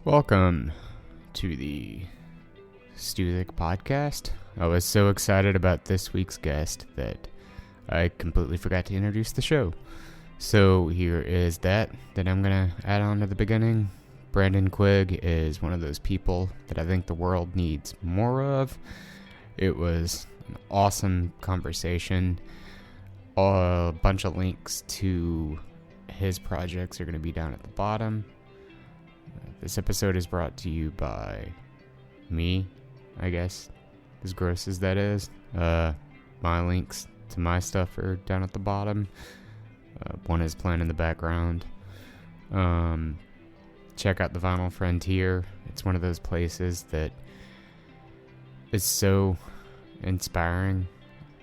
Welcome to the Stusic podcast. I was so excited about this week's guest that I completely forgot to introduce the show. So here is that I'm going to add on to the beginning. Brandon Quigg is one of those people that I think the world needs more of. It was an awesome conversation. A bunch of links to his projects are going to be down at the bottom. This episode is brought to you by me, I guess, as gross as that is. My links to my stuff are down at the bottom. One is playing in the background. Check out the Vinyl Frontier. It's one of those places that is so inspiring.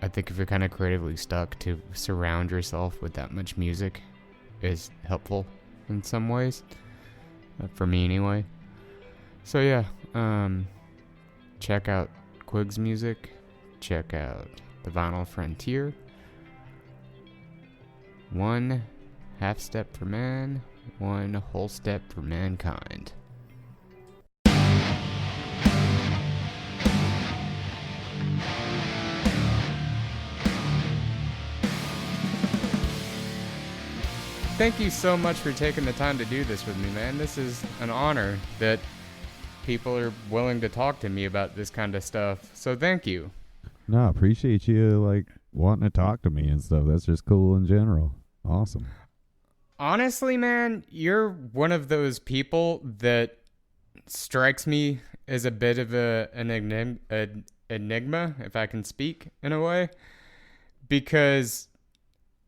I think if you're kind of creatively stuck, to surround yourself with that much music is helpful in some ways. For me anyway. So yeah, check out Quigg's music. Check out the Vinyl Frontier. One half step for man, one whole step for mankind. Thank you so much for taking the time to do this with me, man. This is an honor that people are willing to talk to me about this kind of stuff. So thank you. No, I appreciate you wanting to talk to me and stuff. That's just cool in general. Awesome. Honestly, man, you're one of those people that strikes me as a bit of an enigma, if I can speak in a way, because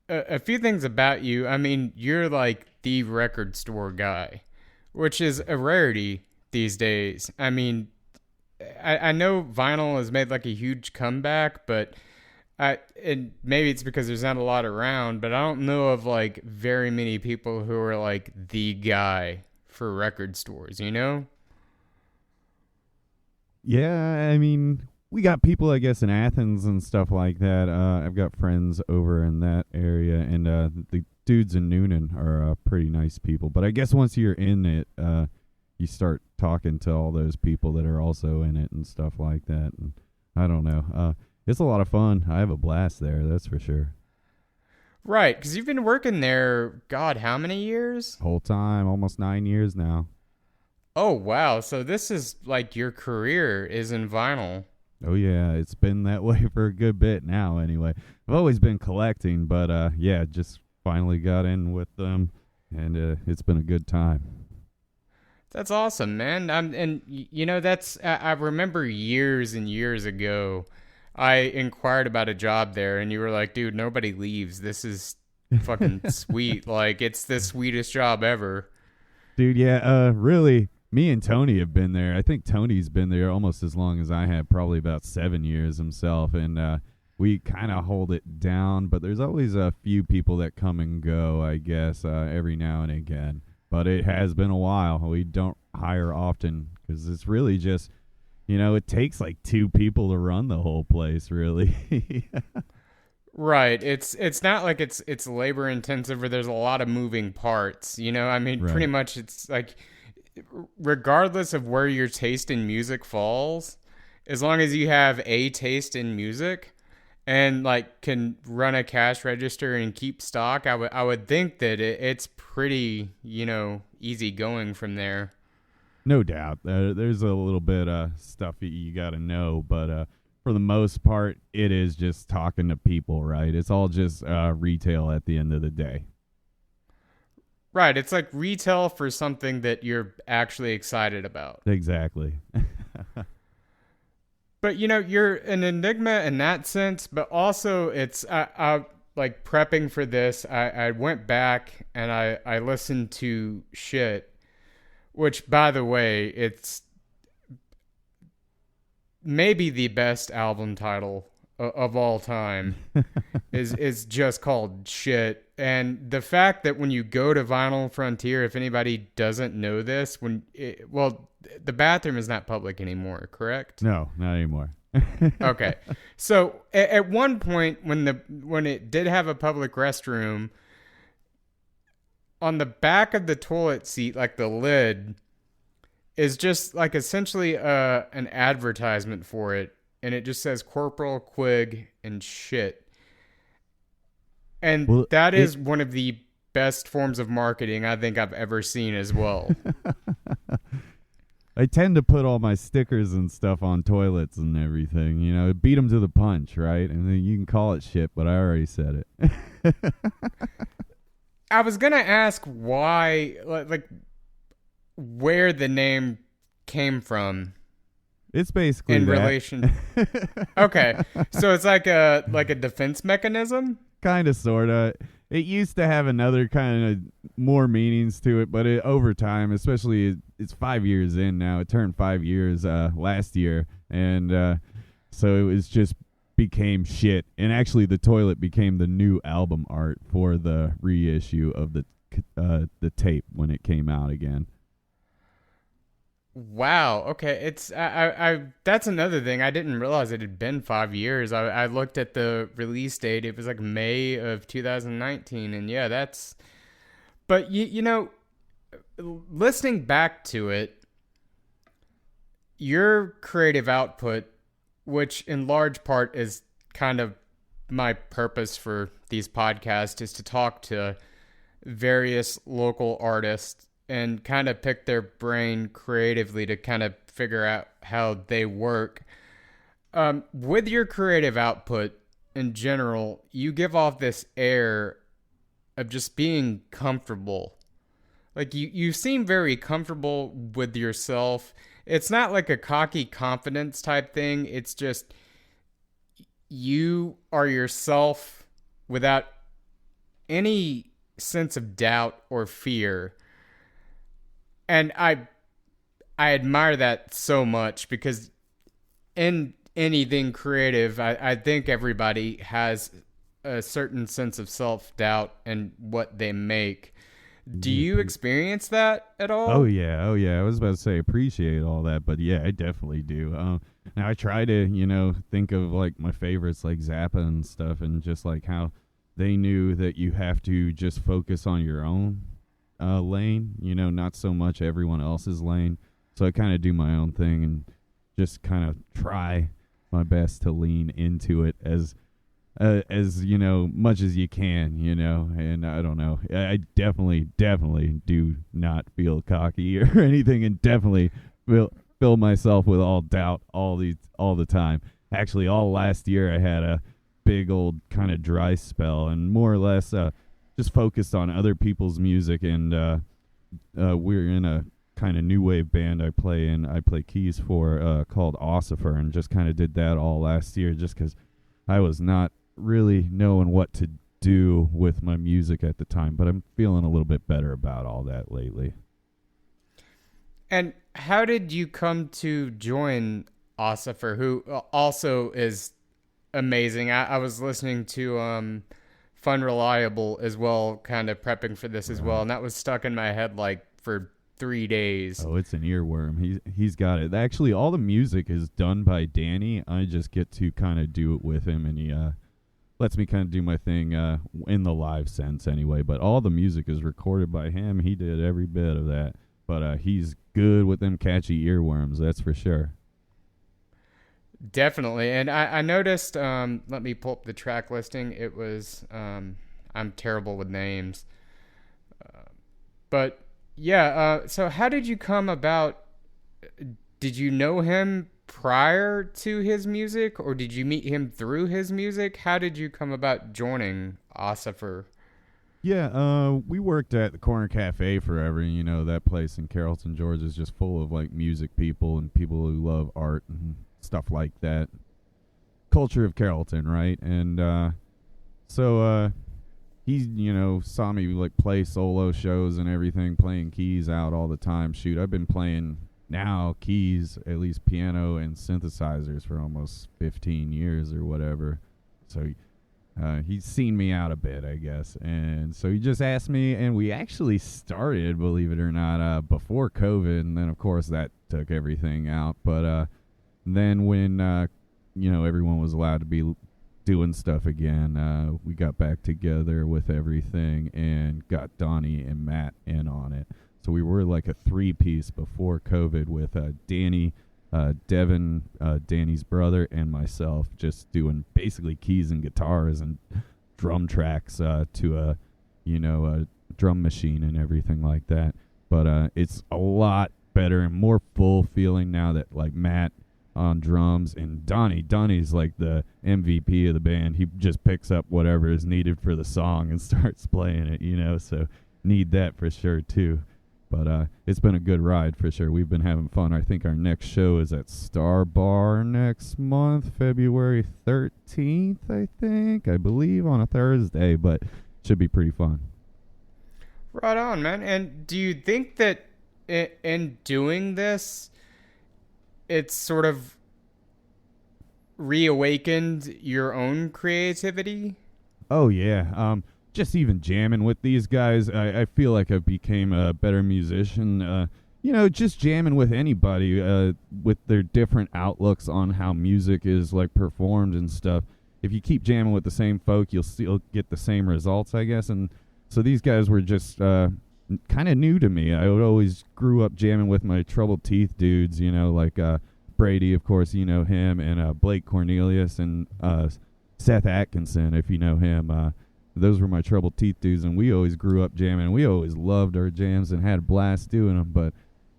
a few things about you. I mean, you're like the record store guy, which is a rarity these days. I mean, I know vinyl has made like a huge comeback, but and maybe it's because there's not a lot around, but I don't know of like very many people who are like the guy for record stores, you know? Yeah, I mean, we got people, I guess, in Athens and stuff like that. I've got friends over in that area, and the dudes in Noonan are pretty nice people. But I guess once you're in it, you start talking to all those people that are also in it and stuff like that. And I don't know. It's a lot of fun. I have a blast there, that's for sure. Right, because you've been working there, God, how many years? Whole time, almost 9 years now. Oh, wow. So this is like your career is in vinyl. Oh, yeah, it's been that way for a good bit now, anyway. I've always been collecting, but, yeah, just finally got in with them, and it's been a good time. That's awesome, man. And, you know, I remember years and years ago, I inquired about a job there, and you were like, dude, nobody leaves. This is fucking sweet. Like, it's the sweetest job ever. Dude, yeah, really. Me and Tony have been there. I think Tony's been there almost as long as I have, probably about 7 years himself. And we kind of hold it down, but there's always a few people that come and go, I guess, every now and again. But it has been a while. We don't hire often because it's really just, you know, it takes like 2 people to run the whole place, really. Right. It's not like it's labor intensive or there's a lot of moving parts, you know? I mean, Right. Pretty much it's like, regardless of where your taste in music falls, as long as you have a taste in music and like can run a cash register and keep stock, I would think that it's pretty, you know, easy going from there. No doubt. There's a little bit of stuff that you got to know, but for the most part, it is just talking to people, right? It's all just retail at the end of the day. Right, it's like retail for something that you're actually excited about. Exactly. But, you know, you're an enigma in that sense, but also it's, I like prepping for this, I went back and I listened to Shit, which, by the way, it's maybe the best album title of all time is just called Shit. And the fact that when you go to Vinyl Frontier, if anybody doesn't know this, the bathroom is not public anymore, correct? No, not anymore. Okay. So at one point when it did have a public restroom, on the back of the toilet seat, like the lid, is just like essentially an advertisement for it, and it just says Corporal Quigg and shit. And Well, that is one of the best forms of marketing I think I've ever seen as well. I tend to put all my stickers and stuff on toilets and everything, beat them to the punch, right? And then you can call it shit, but I already said it. I was going to ask why, like, where the name came from. It's basically in that. relation. Okay, so it's like a defense mechanism. Kind of, sort of. It used to have another kind of more meanings to it, but over time, especially it's 5 years in now. It turned 5 years last year, and so it was just became shit. And actually, the toilet became the new album art for the reissue of the tape when it came out again. Wow. Okay. It's I that's another thing. I didn't realize it had been 5 years. I looked at the release date. It was like May of 2019, and yeah, that's. But listening back to it, your creative output, which in large part is kind of my purpose for these podcasts, is to talk to various local artists and kind of pick their brain creatively to kind of figure out how they work. With your creative output in general, you give off this air of just being comfortable. Like you seem very comfortable with yourself. It's not like a cocky confidence type thing. It's just you are yourself without any sense of doubt or fear. And I admire that so much because in anything creative, I think everybody has a certain sense of self-doubt in what they make. Do you experience that at all? Oh yeah. I was about to say appreciate all that, but yeah, I definitely do. Now I try to, think of like my favorites like Zappa and stuff, and just like how they knew that you have to just focus on your own lane, not so much everyone else's lane. So I kind of do my own thing and just kind of try my best to lean into it as much as you can, and I don't know. I definitely do not feel cocky or anything, and definitely fill myself with all doubt all the time. Actually, all last year I had a big old kind of dry spell, and more or less just focused on other people's music, and we're in a kind of new wave band I play keys for called Ociffer, and just kind of did that all last year just because I was not really knowing what to do with my music at the time, but I'm feeling a little bit better about all that lately. And how did you come to join Ociffer, who also is amazing? I was listening to Fun Reliable as well, kind of prepping for this as well, and that was stuck in my head like for 3 days. Oh, it's an earworm. He's got it. Actually, all the music is done by Danny. I just get to kind of do it with him, and he lets me kind of do my thing in the live sense anyway. But all the music is recorded by him. He did every bit of that. But he's good with them catchy earworms, that's for sure. Definitely. And I noticed, let me pull up the track listing. It was, I'm terrible with names. But yeah, so how did you come about? Did you know him prior to his music, or did you meet him through his music? How did you come about joining Ociffer? Yeah, we worked at the Corner Cafe forever. That place in Carrollton, Georgia is just full of like music people and people who love art and stuff like that. Culture of Carrollton, right? And so he, saw me like play solo shows and everything, playing keys out all the time. Shoot, I've been playing now keys, at least piano and synthesizers, for almost 15 years or whatever. So he's seen me out a bit, I guess. And so he just asked me, and we actually started, believe it or not, before COVID. And then, of course, that took everything out. But then when, everyone was allowed to be doing stuff again, we got back together with everything and got Donnie and Matt in on it. So we were like a 3-piece before COVID with Danny, Devin, Danny's brother, and myself, just doing basically keys and guitars and drum tracks to a drum machine and everything like that. But it's a lot better and more full feeling now that like Matt on drums and Donnie's like the MVP of the band. He just picks up whatever is needed for the song and starts playing it, so need that for sure too. But it's been a good ride for sure. We've been having fun. I think our next show is at Star Bar next month, February 13th, I believe, on a Thursday, but should be pretty fun. Right on, man. And do you think that in doing this, it's sort of reawakened your own creativity? Oh, yeah. Just even jamming with these guys, I feel like I've became a better musician. Just jamming with anybody with their different outlooks on how music is like performed and stuff. If you keep jamming with the same folk, you'll still get the same results, I guess. And so these guys were just kind of new to me. I would always grew up jamming with my Troubled Teeth dudes, like Brady, of course, him, and Blake Cornelius and Seth Atkinson, if you know him. Those were my Troubled Teeth dudes, and we always grew up jamming. We always loved our jams and had a blast doing them, but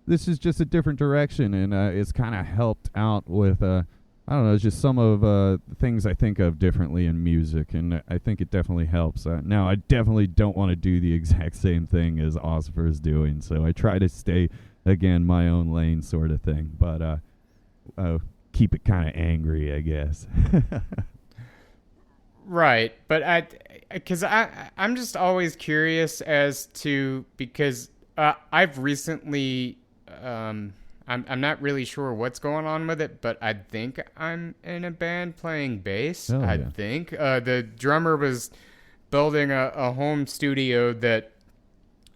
this is just a different direction, and it's kind of helped out with, I don't know, it's just some of the things I think of differently in music, and I think it definitely helps. Now, I definitely don't want to do the exact same thing as Ociffer is doing, so I try to stay, again, my own lane sort of thing, but keep it kind of angry, I guess. Right, but I'm just always curious as to, because I've recently, I'm not really sure what's going on with it, but I think I'm in a band playing bass. Oh, I yeah. think the drummer was building a home studio that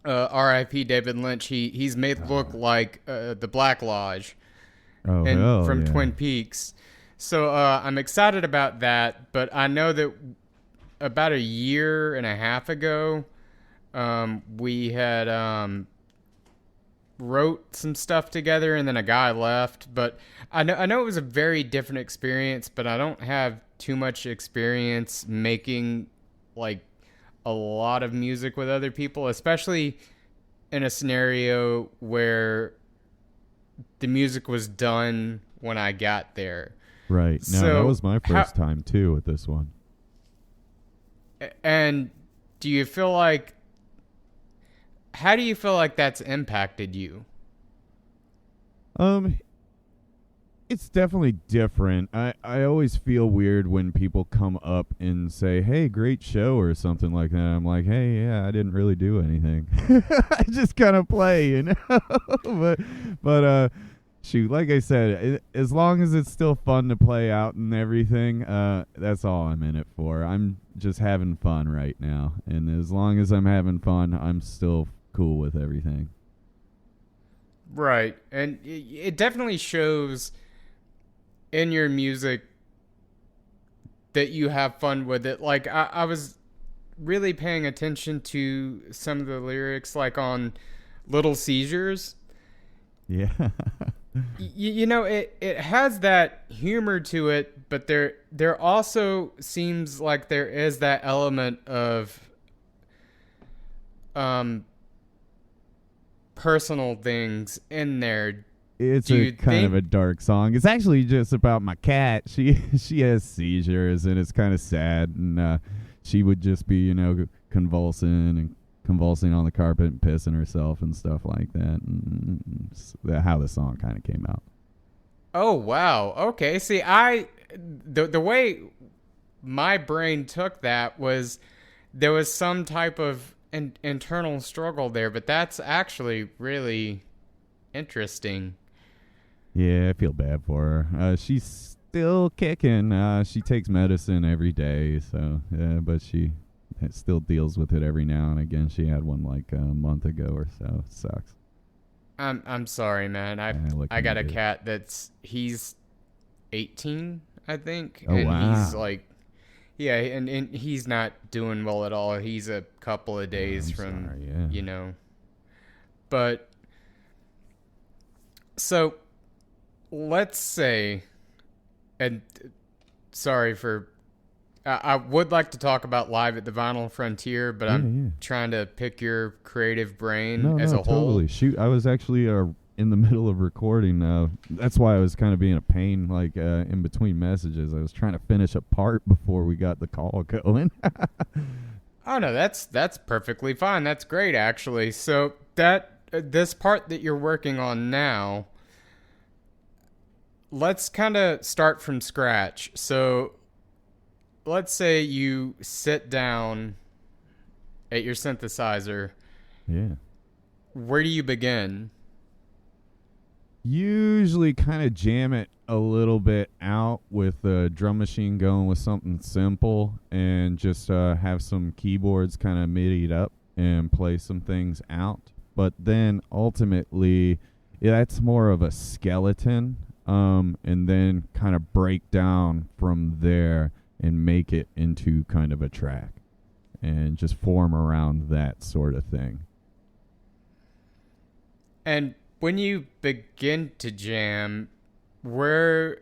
R.I.P. David Lynch. He's made look like the Black Lodge from yeah. Twin Peaks. So I'm excited about that, but I know that about a year and a half ago, we had wrote some stuff together, and then a guy left. But I know it was a very different experience, but I don't have too much experience making like a lot of music with other people, especially in a scenario where the music was done when I got there. Right. No, So that was my first time, too, with this one. And do you feel like... How do you feel like that's impacted you? It's definitely different. I always feel weird when people come up and say, hey, great show, or something like that. I'm like, hey, yeah, I didn't really do anything. I just kind of play, but shoot, like I said, as long as it's still fun to play out and everything, that's all I'm in it for. I'm just having fun right now. And as long as I'm having fun, I'm still cool with everything. Right. And it definitely shows in your music that you have fun with it. Like, I was really paying attention to some of the lyrics, like on Little Seizures. Yeah. It has that humor to it, but there also seems like there is that element of personal things in there. It's kind of a dark song. It's actually just about my cat. She has seizures, and it's kind of sad, and she would just be, convulsing on the carpet and pissing herself and stuff like that. And how the song kind of came out. Oh, wow. Okay. See, the way my brain took that was there was some type of internal struggle there, but that's actually really interesting. Yeah, I feel bad for her. She's still kicking. She takes medicine every day, so but she still deals with it every now and again. She had one like a month ago or so. It sucks. I'm sorry, man. I got a cat he's 18, I think. Oh, and wow. He's like, yeah, and he's not doing well at all. He's a couple of days from, sorry, yeah. But so let's say, and sorry for, I would like to talk about Live at the Vinyl Frontier, but I'm trying to pick your creative brain as a whole. Totally. Shoot, I was actually in the middle of recording. That's why I was kind of being a pain, like in between messages. I was trying to finish a part before we got the call going. Oh no, that's perfectly fine. That's great, actually. So this part that you're working on now, let's kind of start from scratch. So let's say you sit down at your synthesizer. Yeah. Where do you begin? Usually kind of jam it a little bit out with the drum machine going with something simple, and just have some keyboards kind of midied up and play some things out. But then ultimately, that's more of a skeleton, and then kind of break down from there and make it into kind of a track and just form around that sort of thing. And when you begin to jam, where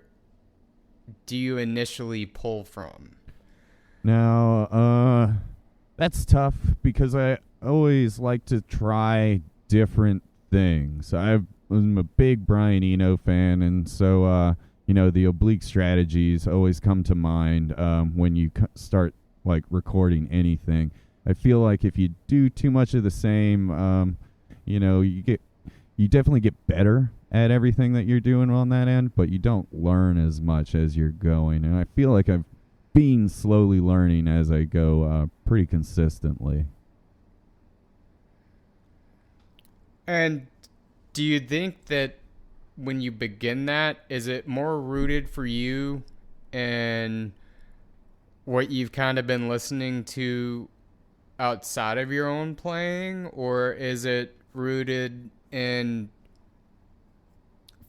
do you initially pull from? Now, that's tough because I always like to try different things. I'm a big Brian Eno fan, and so, the oblique strategies always come to mind when you start like recording anything. I feel like if you do too much of the same, you definitely get better at everything that you're doing on that end, but you don't learn as much as you're going. And I feel like I've been slowly learning as I go pretty consistently. And do you think that when you begin that, is it more rooted for you in what you've kind of been listening to outside of your own playing, or is it rooted in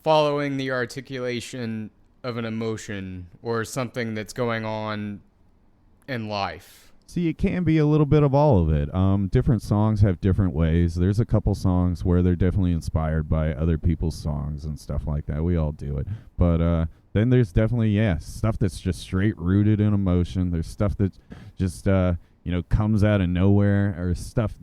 following the articulation of an emotion or something that's going on in life? See, it can be a little bit of all of it. Different songs have different ways. There's a couple songs where they're definitely inspired by other people's songs and stuff like that. We all do it. But then there's definitely, stuff that's just straight rooted in emotion. There's stuff that just, comes out of nowhere, or stuff,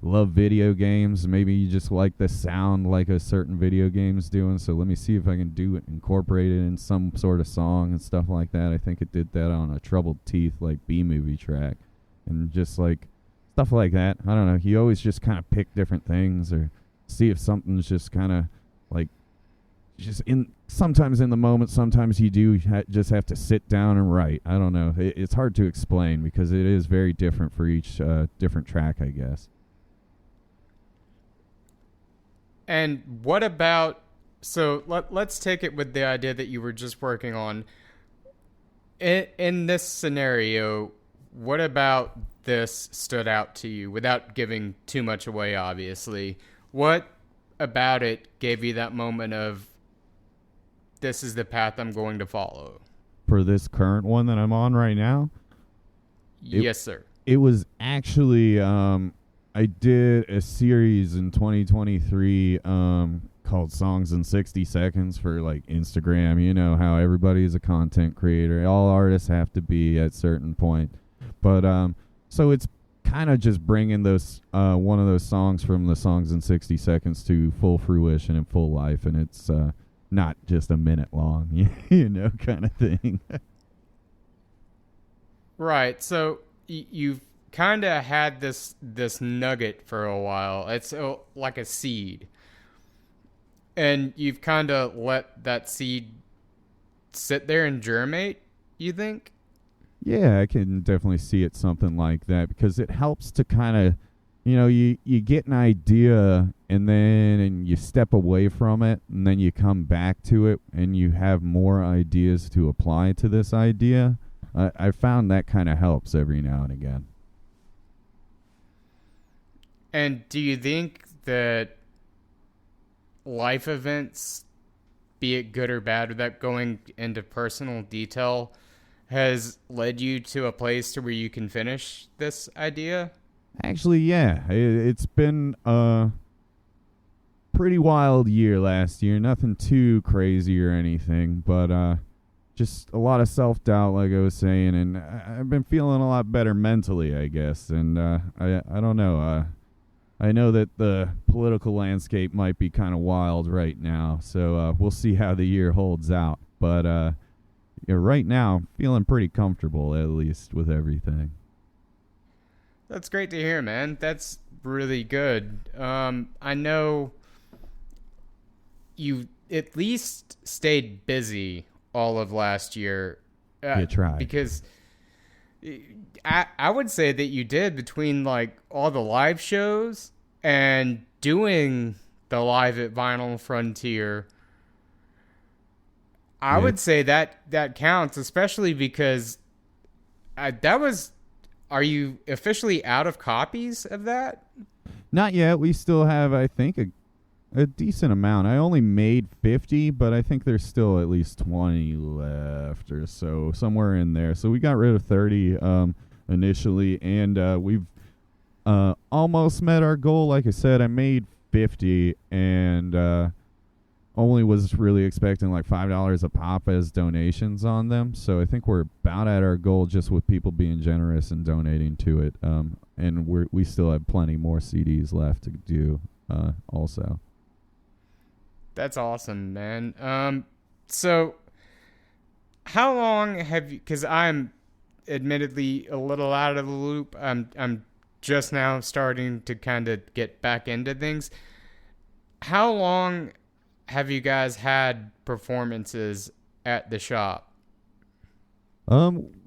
love video games. Maybe you just like the sound like a certain video game's doing, so let me see if I can incorporate it in some sort of song and stuff like that. I think it did that on a Troubled Teeth like B-movie track, and just like stuff like that. I don't know, you always just kind of pick different things or see if something's just kind of like just sometimes in the moment. Sometimes you do just have to sit down and write. I don't know, it's hard to explain because it is very different for each different track, I guess. And what about, so let's take it with the idea that you were just working on. In this scenario, what about this stood out to you without giving too much away, obviously? What about it gave you that moment of, this is the path I'm going to follow? For this current one that I'm on right now? Yes, sir. It was actually... I did a series in 2023 called Songs in 60 Seconds for like Instagram. You know how everybody is a content creator. All artists have to be at a certain point. But so it's kind of just bringing those one of those songs from the Songs in 60 Seconds to full fruition and full life. And it's not just a minute long, kind of thing. Right. So you've kind of had this nugget for a while. It's like a seed, and you've kind of let that seed sit there and germinate, you think? Yeah, I can definitely see it something like that, because it helps to kind of, you get an idea and then you step away from it and then you come back to it and you have more ideas to apply to this idea. I found that kind of helps every now and again. And do you think that life events, be it good or bad, without going into personal detail, has led you to a place to where you can finish this idea? Actually, yeah. It's been pretty wild year last year. Nothing too crazy or anything, but just a lot of self-doubt, like I was saying, and I've been feeling a lot better mentally, I guess. And I don't know. I know that the political landscape might be kind of wild right now, so we'll see how the year holds out. But right now, feeling pretty comfortable, at least, with everything. That's great to hear, man. That's really good. I know you at least stayed busy all of last year. You tried. Because I would say that you did, between like all the live shows and doing the Live at Vinyl Frontier. I would say that counts, especially because are you officially out of copies of that? Not yet. We still have, I think, a decent amount. I only made 50, but I think there's still at least 20 left or so, somewhere in there. So we got rid of 30 initially, and we've almost met our goal. Like I said, I made 50, and only was really expecting like $5 a pop as donations on them. So I think we're about at our goal, just with people being generous and donating to it. And we still have plenty more CDs left to do also. That's awesome, man. So how long have you, because I'm admittedly a little out of the loop. I'm just now starting to kind of get back into things. How long have you guys had performances at the shop?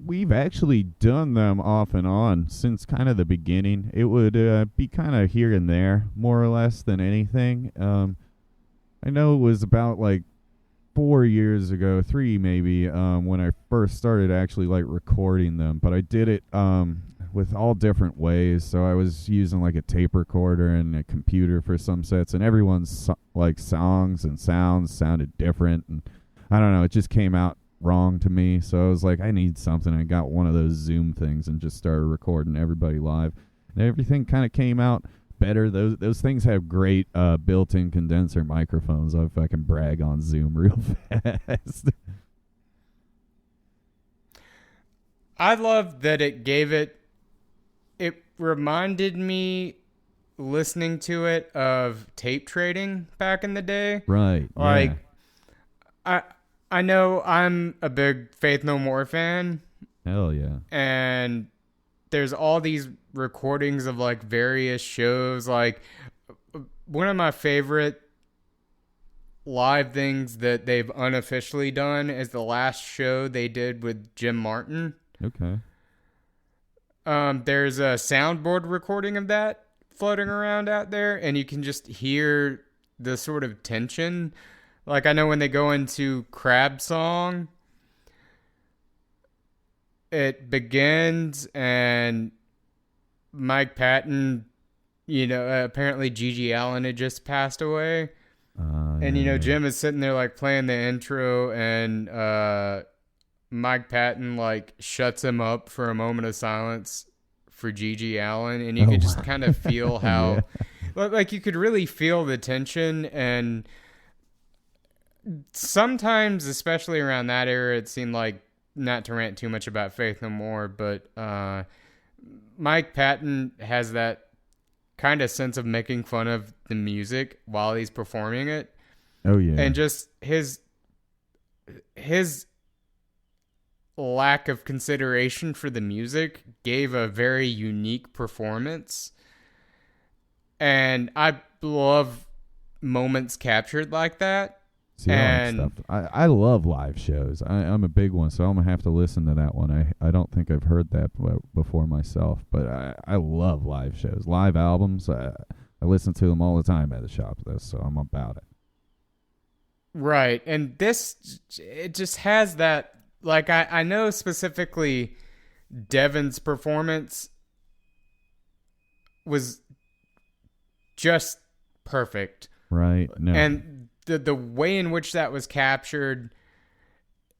We've actually done them off and on since kind of the beginning. It would be kind of here and there, more or less, than anything. I know it was about like 4 years ago, 3 maybe, when I first started actually like recording them. But I did it with all different ways. So I was using like a tape recorder and a computer for some sets, and everyone's like songs and sounds sounded different, and I don't know, it just came out wrong to me. So I was like, I need something. I got one of those Zoom things and just started recording everybody live, and everything kind of came out better. Those things have great built-in condenser microphones. If I can brag on Zoom real fast. I love that it gave it reminded me, listening to it, of tape trading back in the day. Right. Like, yeah. I know I'm a big Faith No More fan. Hell yeah. And there's all these recordings of like various shows. Like, one of my favorite live things that they've unofficially done is the last show they did with Jim Martin. Okay. There's a soundboard recording of that floating around out there, and you can just hear the sort of tension. Like, I know when they go into Crab Song, it begins, and Mike Patton, apparently Gigi Allen had just passed away. And, Jim is sitting there, like, playing the intro, and Mike Patton, like, shuts him up for a moment of silence for Gigi Allen, and you could just kind of feel how, like, you could really feel the tension. And sometimes, especially around that era, it seemed like, not to rant too much about Faith No More, but Mike Patton has that kind of sense of making fun of the music while he's performing it. Oh yeah. And just his lack of consideration for the music gave a very unique performance. And I love moments captured like that. See, I love live shows. I'm a big one, so I'm gonna have to listen to that one. I don't think I've heard that before myself, but I love live shows, live albums. I listen to them all the time at the shop, so I'm about it. Right, and it just has that. Like, I know specifically Devin's performance was just perfect. Right. No. And the way in which that was captured,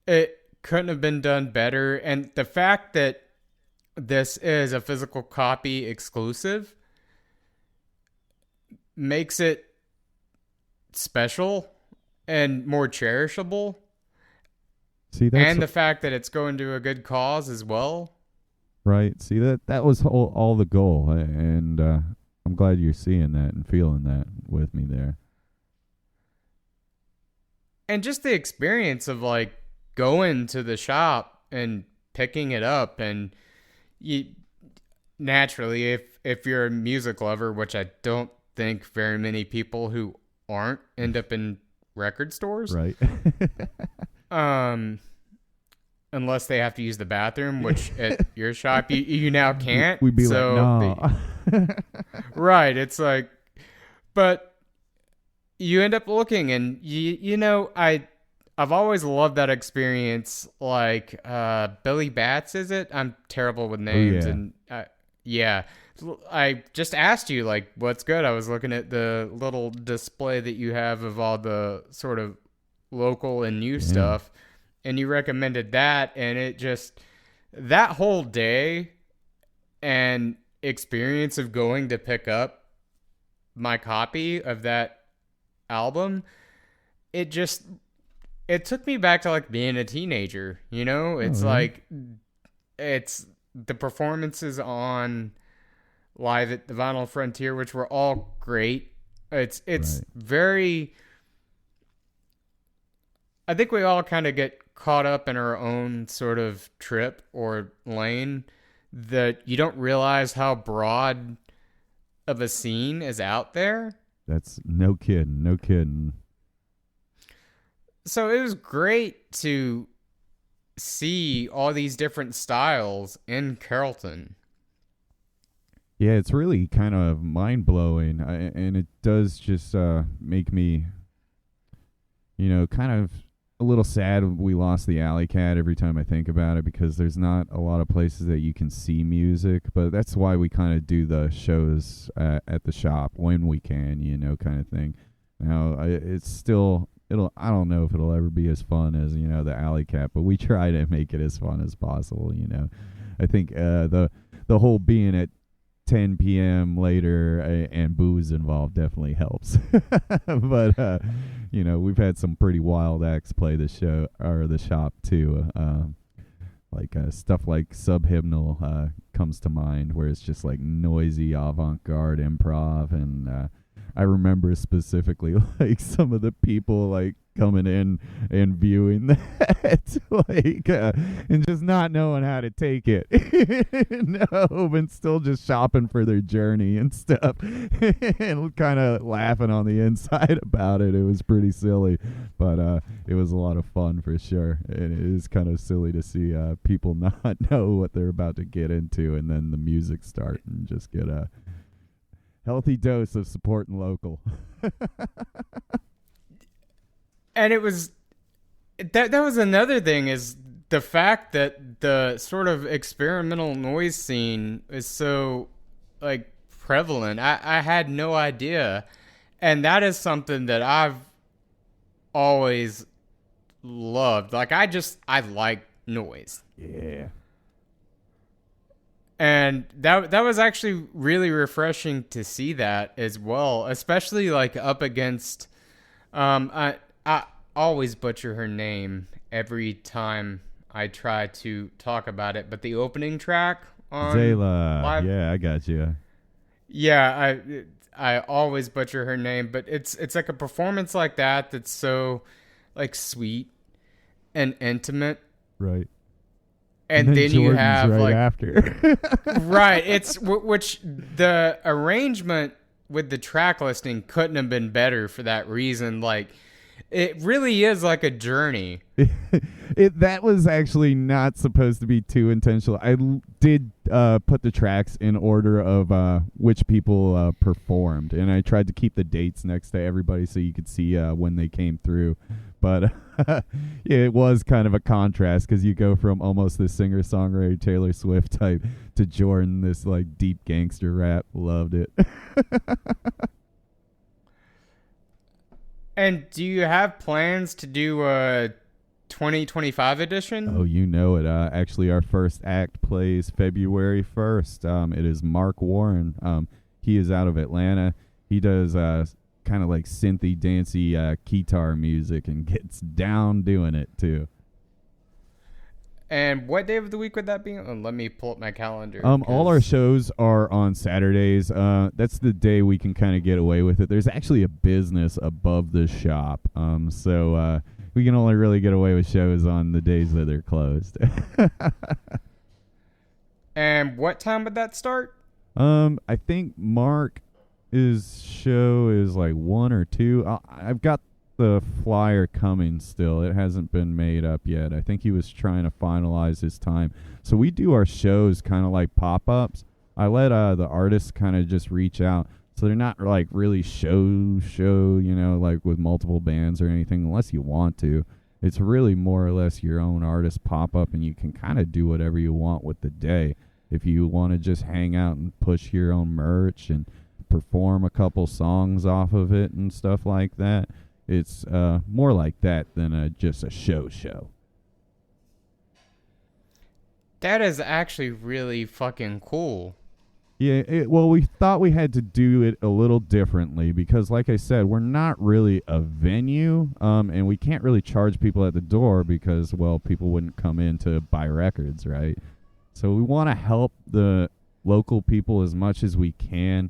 it couldn't have been done better. And the fact that this is a physical copy exclusive makes it special and more cherishable. See, that's and the fact that it's going to a good cause as well. Right. See, that was all the goal, and I'm glad you're seeing that and feeling that with me there. And just the experience of like going to the shop and picking it up, and you naturally, if you're a music lover, which I don't think very many people who aren't end up in record stores, right? Unless they have to use the bathroom, which at your shop you now can't. We'd be so like, no. Right. It's like, but you end up looking, and you know, I've always loved that experience. Like Billy Bats, is it? I'm terrible with names, and yeah. I just asked you like, what's good? I was looking at the little display that you have of all the sort of local and new stuff. And you recommended that, and it just, that whole day and experience of going to pick up my copy of that album, it took me back to like being a teenager, you know? It's like, it's the performances on live at the Vinyl Frontier, which were all great. It's right. Very, I think we all kind of get caught up in our own sort of trip or lane that you don't realize how broad of a scene is out there. That's no kidding. So it was great to see all these different styles in Carrollton. Yeah, it's really kind of mind-blowing, and it does just make me, you know, kind of a little sad we lost the Alley Cat every time I think about it, because there's not a lot of places that you can see music, but that's why we kind of do the shows at the shop when we can, you know, kind of thing. Now, it's still, I don't know if it'll ever be as fun as, you know, the Alley Cat, but we try to make it as fun as possible, you know. I think the whole being at 10 p.m. later and booze involved definitely helps. But you know, we've had some pretty wild acts play the show or the shop too. Like stuff like Subhymnal comes to mind, where it's just like noisy avant-garde improv, and I remember specifically like some of the people like coming in and viewing that, like, and just not knowing how to take it. No, and still just shopping for their journey and stuff, and kind of laughing on the inside about it. It was pretty silly, but it was a lot of fun for sure. And it is kind of silly to see people not know what they're about to get into, and then the music start and just get a healthy dose of supporting local. And it was that was another thing, is the fact that the sort of experimental noise scene is so like prevalent. I had no idea. And that is something that I've always loved. Like I like noise. Yeah. And that was actually really refreshing to see that as well, especially like up against I always butcher her name every time I try to talk about it, but the opening track on Zayla. Live, yeah, I got you. Yeah, I always butcher her name, but it's like a performance like that that's so like sweet and intimate. Right. And then you have right like after. Right, it's which the arrangement with the track listing couldn't have been better for that reason. Like it really is like a journey. That was actually not supposed to be too intentional. I did put the tracks in order of which people performed, and I tried to keep the dates next to everybody so you could see when they came through. But it was kind of a contrast, because you go from almost this singer-songwriter Taylor Swift type to Jordan, this like deep gangster rap. Loved it. And do you have plans to do a 2025 edition? Oh, you know it. Actually, our first act plays February 1st. It is Mark Warren. He is out of Atlanta. He does kind of like synthy, dancey guitar music, and gets down doing it too. And what day of the week would that be? Let me pull up my calendar. All our shows are on Saturdays. That's the day we can kind of get away with it. There's actually a business above the shop, so we can only really get away with shows on the days that they're closed. And what time would that start? I think Mark's show is like 1 or 2. I've got the flyer coming still. It hasn't been made up yet. I think he was trying to finalize his time. So we do our shows kind of like pop-ups. I let the artists kind of just reach out. So they're not like really show, like with multiple bands or anything unless you want to. It's really more or less your own artist pop-up, and you can kind of do whatever you want with the day. If you want to just hang out and push your own merch and perform a couple songs off of it and stuff like that, it's more like that than just a show. That is actually really fucking cool. Yeah, well, we thought we had to do it a little differently because, like I said, we're not really a venue, and we can't really charge people at the door because, well, people wouldn't come in to buy records, right? So we want to help the local people as much as we can.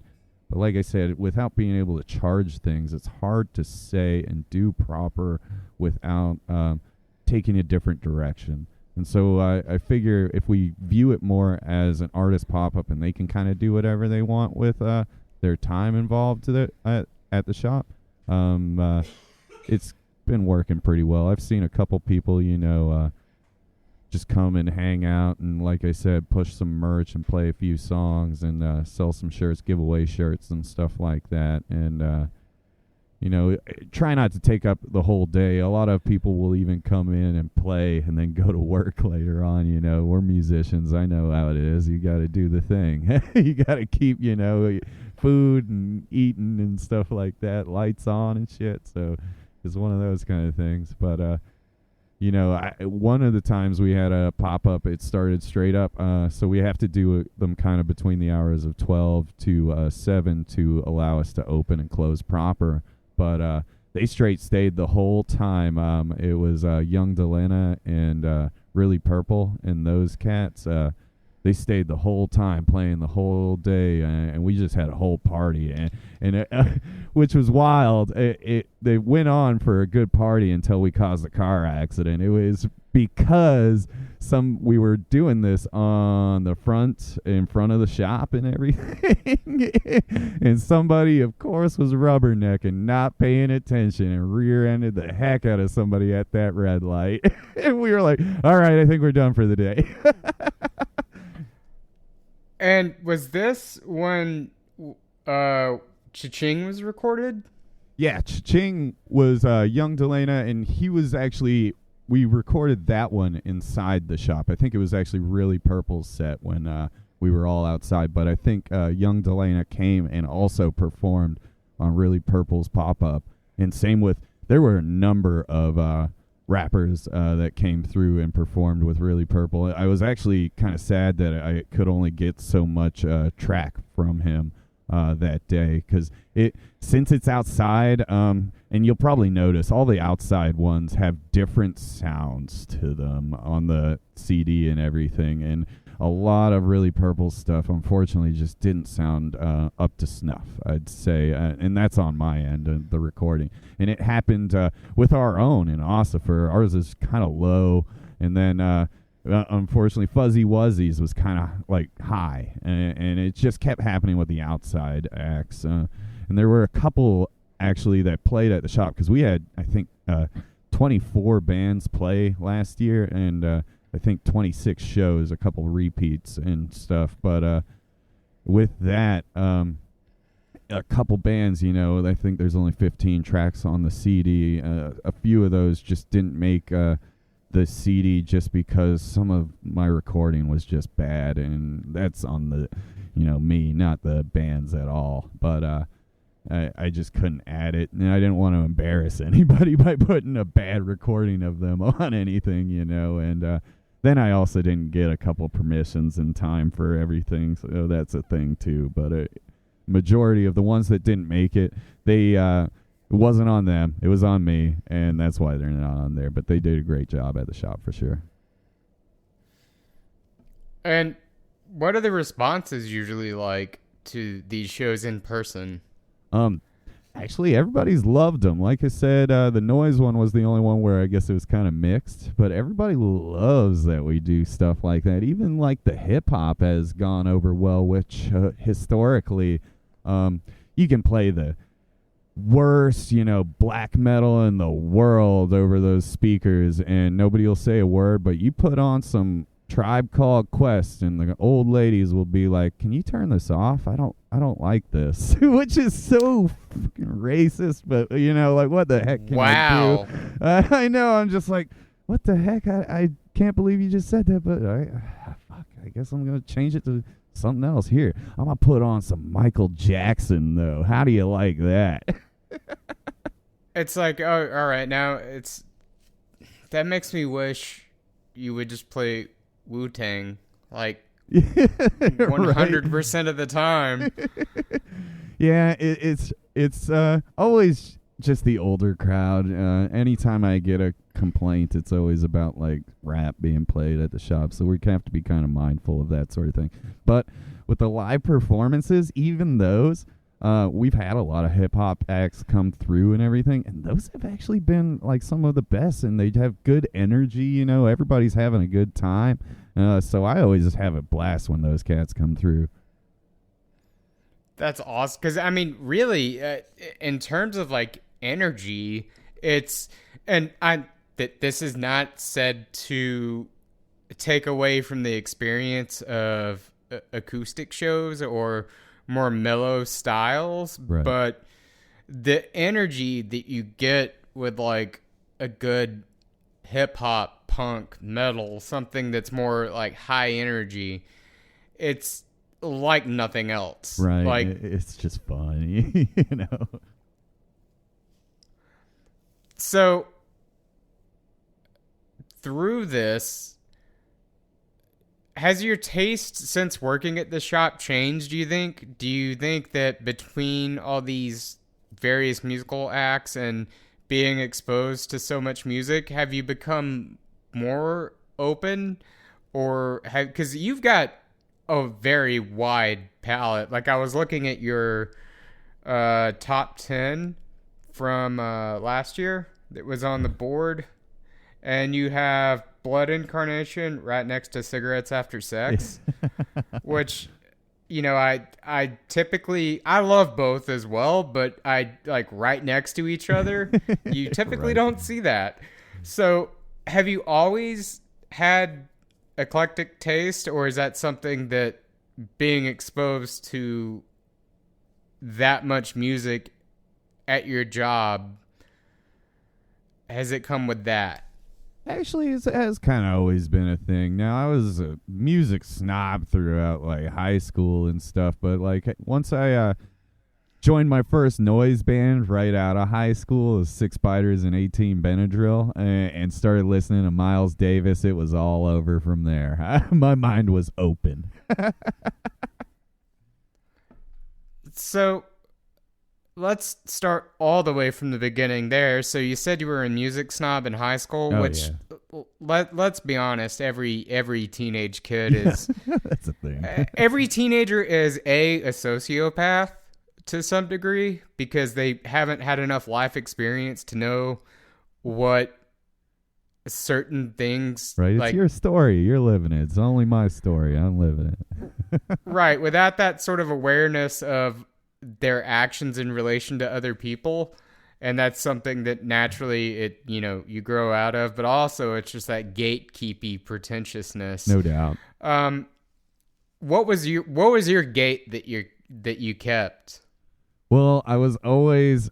But like I said, without being able to charge things, it's hard to say and do proper without taking a different direction. And so I figure if we view it more as an artist pop-up and they can kind of do whatever they want with their time involved at the shop, it's been working pretty well. I've seen a couple people, just come and hang out and, like I said, push some merch and play a few songs and sell some shirts, give away shirts and stuff like that. And, try not to take up the whole day. A lot of people will even come in and play and then go to work later on. We're musicians. I know how it is. You got to do the thing. You got to keep, food and eating and stuff like that, lights on and shit. So it's one of those kind of things. But, one of the times we had a pop-up, it started straight up. So we have to do them kind of between the hours of 12 to 7 to allow us to open and close proper. But they straight stayed the whole time. It was Young Delena and Really Purple, and those cats, they stayed the whole time, playing the whole day, and we just had a whole party, and which was wild. They went on for a good party until we caused a car accident. It was because we were doing this on the in front of the shop and everything, and somebody, of course, was rubbernecking, not paying attention, and rear-ended the heck out of somebody at that red light. And we were like, all right, I think we're done for the day. And was this when Cha-Ching was recorded? Yeah, Cha-Ching was Young Delena, and he was actually, we recorded that one inside the shop. I think it was actually Really Purple's set when we were all outside, but I think Young Delena came and also performed on Really Purple's pop-up. And same with, there were a number of rappers that came through and performed with Really Purple. I was actually kind of sad that I could only get so much track from him that day, because since it's outside, and you'll probably notice all the outside ones have different sounds to them on the CD and everything, and a lot of Really Purple stuff unfortunately just didn't sound up to snuff, I'd say, and that's on my end, the recording. And it happened with our own in Ociffer. Ours is kind of low, and then unfortunately Fuzzy Wuzzy's was kind of like high, and it just kept happening with the outside acts. And there were a couple actually that played at the shop, because we had, I think, 24 bands play last year, and I think 26 shows, a couple repeats and stuff. But with that, a couple bands, I think there's only 15 tracks on the CD. A few of those just didn't make the CD just because some of my recording was just bad, and that's on the, me, not the bands at all. But I just couldn't add it, and I didn't want to embarrass anybody by putting a bad recording of them on anything, and then I also didn't get a couple permissions in time for everything, so that's a thing too. But majority of the ones that didn't make it, it wasn't on them. It was on me, and that's why they're not on there. But they did a great job at the shop for sure. And what are the responses usually like to these shows in person? Actually, everybody's loved them. Like I said, the noise one was the only one where I guess it was kind of mixed. But everybody loves that we do stuff like that. Even like the hip hop has gone over well, which historically, you can play the worst, black metal in the world over those speakers, and nobody will say a word. But you put on some Tribe Called Quest, and the old ladies will be like, "Can you turn this off? I don't like this," which is so fucking racist. But like, what the heck can I do? I know. I'm just like, what the heck? I can't believe you just said that. But I guess I'm gonna change it to something else. Here, I'm gonna put on some Michael Jackson though. How do you like that? It's like, oh, all right. Now that makes me wish you would just play Wu-Tang, like 100% of the time. Yeah, it's always just the older crowd. Anytime I get a complaint, it's always about like rap being played at the shop, so we have to be kind of mindful of that sort of thing. But with the live performances, even those, we've had a lot of hip-hop acts come through and everything, and those have actually been like some of the best, and they have good energy. Everybody's having a good time, so I always just have a blast when those cats come through. That's awesome, because I mean, really, in terms of like energy, this is not said to take away from the experience of acoustic shows or more mellow styles, right. But the energy that you get with like a good hip hop, punk, metal, something that's more like high energy, it's like nothing else. Right. Like, it's just fun, So through this, has your taste since working at the shop changed, do you think? Do you think that between all these various musical acts and being exposed to so much music, have you become more open? Or because you've got a very wide palette. Like, I was looking at your top 10 from last year that was on the board, and you have Blood Incarnation right next to Cigarettes After Sex, which, I typically, I love both as well, but I like right next to each other. You typically Right. don't see that. So have you always had eclectic taste, or is that something that being exposed to that much music at your job, has it come with that? Actually, it has kind of always been a thing. Now, I was a music snob throughout like high school and stuff, but like once I joined my first noise band right out of high school, it was 6 Biters and 18 Benadryl, and started listening to Miles Davis, it was all over from there. My mind was open. So let's start all the way from the beginning there. So you said you were a music snob in high school, which let's be honest, every teenage kid is. That's a thing. Every teenager is a sociopath to some degree, because they haven't had enough life experience to know what certain things. Right, it's like, your story. You're living it. It's only my story. I'm living it. Right, without that sort of awareness of their actions in relation to other people, and that's something that naturally you grow out of, but also it's just that gatekeepy pretentiousness. No doubt. What was your gate that you kept? Well, I was always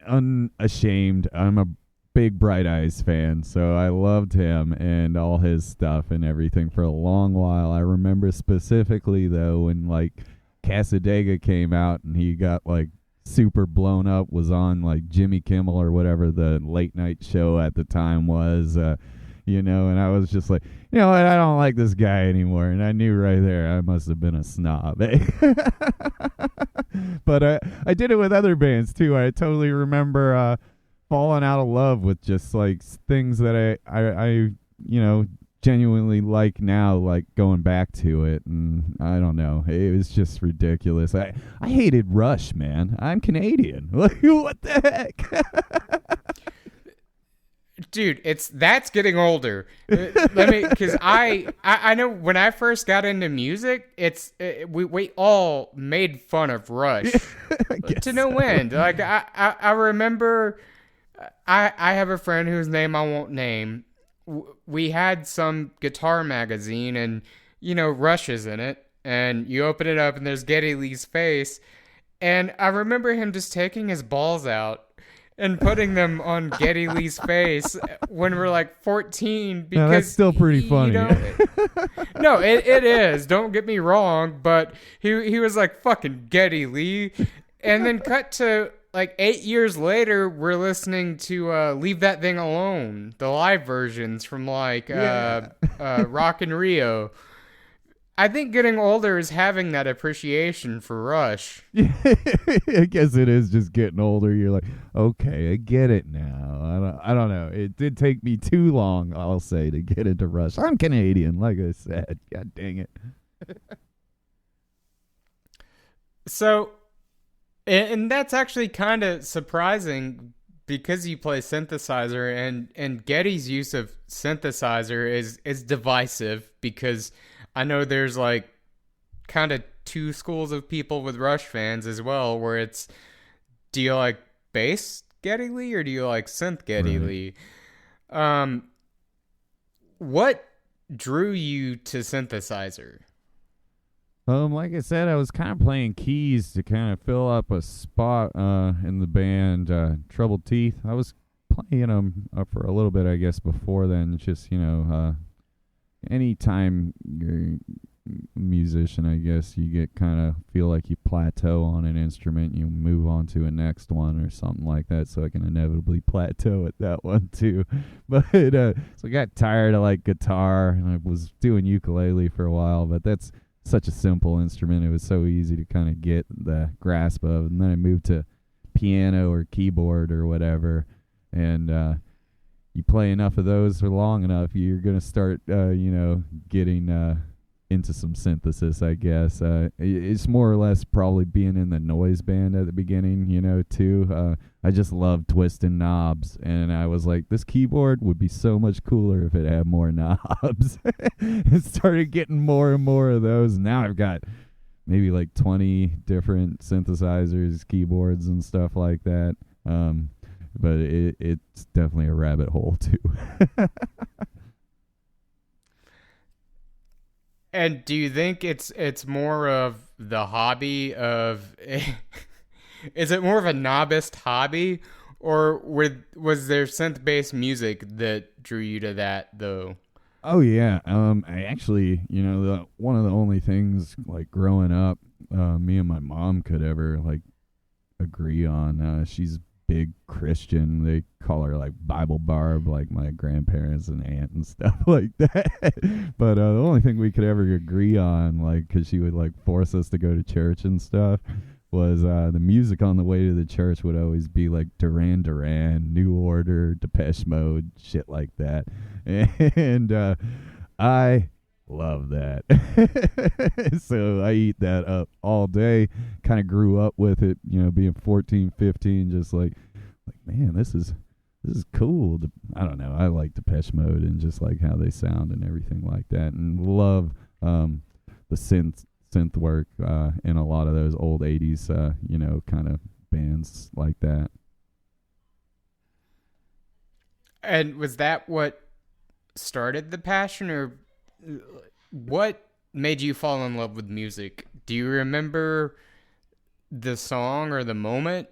unashamed. I'm a big Bright Eyes fan, so I loved him and all his stuff and everything for a long while. I remember specifically though when like Casadega came out and he got like super blown up, was on like Jimmy Kimmel or whatever the late night show at the time was. and I was just like, you know what, I don't like this guy anymore, and I knew right there I must have been a snob. But I did it with other bands too. I totally remember falling out of love with just like things that I genuinely like now, like going back to it, and I don't know, it was just ridiculous. I hated Rush, man. I'm Canadian. Like, what the heck? Dude, that's getting older. Because I know when I first got into music, we all made fun of Rush to no end. Like I remember, I have a friend whose name I won't name. We had some guitar magazine, and Rush is in it, and you open it up and there's Geddy Lee's face, and I remember him just taking his balls out and putting them on Geddy Lee's face when we're like 14, because that's still pretty funny. No, it is. Don't get me wrong, but he was like fucking Geddy Lee, and then cut to like 8 years later, we're listening to "Leave That Thing Alone," the live versions from like Rock in Rio. I think getting older is having that appreciation for Rush. Yeah, I guess it is just getting older. You're like, okay, I get it now. I don't know. It did take me too long, I'll say, to get into Rush. I'm Canadian, like I said. God dang it. So, and that's actually kind of surprising because you play synthesizer, and Geddy's use of synthesizer is divisive, because I know there's like kind of two schools of people with Rush fans as well, where it's, do you like bass Geddy Lee or do you like synth Geddy Lee? What drew you to synthesizer? Like I said, I was kind of playing keys to kind of fill up a spot in the band Troubled Teeth. I was playing them for a little bit, I guess, before then. Just, anytime you're a musician, I guess, you get kind of feel like you plateau on an instrument, you move on to a next one or something like that, so I can inevitably plateau at that one too. But so I got tired of like guitar, and I was doing ukulele for a while, but that's such a simple instrument. It was so easy to kind of get the grasp of, and then I moved to piano or keyboard or whatever, and you play enough of those for long enough, you're going to start, getting into some synthesis, I guess. It's more or less probably being in the noise band at the beginning, too. I just love twisting knobs, and I was like, this keyboard would be so much cooler if it had more knobs. It started getting more and more of those. Now I've got maybe like 20 different synthesizers, keyboards, and stuff like that. But it's definitely a rabbit hole too. And do you think it's more of the hobby of is it more of a novice hobby, or was there synth-based music that drew you to that though? Oh yeah. I actually, one of the only things like growing up, me and my mom could ever like agree on. She's big Christian. They call her like Bible Barb, like my grandparents and aunt and stuff like that. But the only thing we could ever agree on, like, because she would like force us to go to church and stuff, was the music on the way to the church would always be like Duran Duran, New Order, Depeche Mode, shit like that. And I love that. So I eat that up all day. Kind of grew up with it, being 14, 15, just like man, this is cool. I don't know. I like Depeche Mode and just like how they sound and everything like that, and love the synth work in a lot of those old 80s kind of bands like that. And was that what started the passion, or what made you fall in love with music? Do you remember the song or the moment?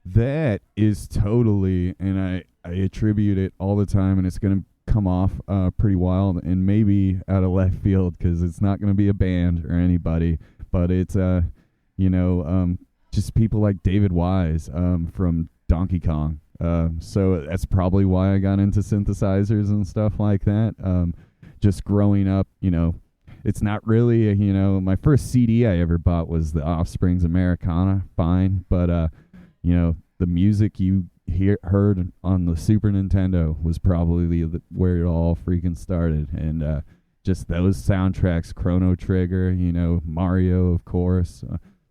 That is totally, and I attribute it all the time, and it's going to come off pretty wild and maybe out of left field, because it's not going to be a band or anybody, but it's just people like David Wise from Donkey Kong. So that's probably why I got into synthesizers and stuff like that. Just growing up, it's not really, my first CD I ever bought was the Offspring's Americana, fine. But, the music you heard on the Super Nintendo was probably where it all freaking started. And just those soundtracks, Chrono Trigger, Mario, of course,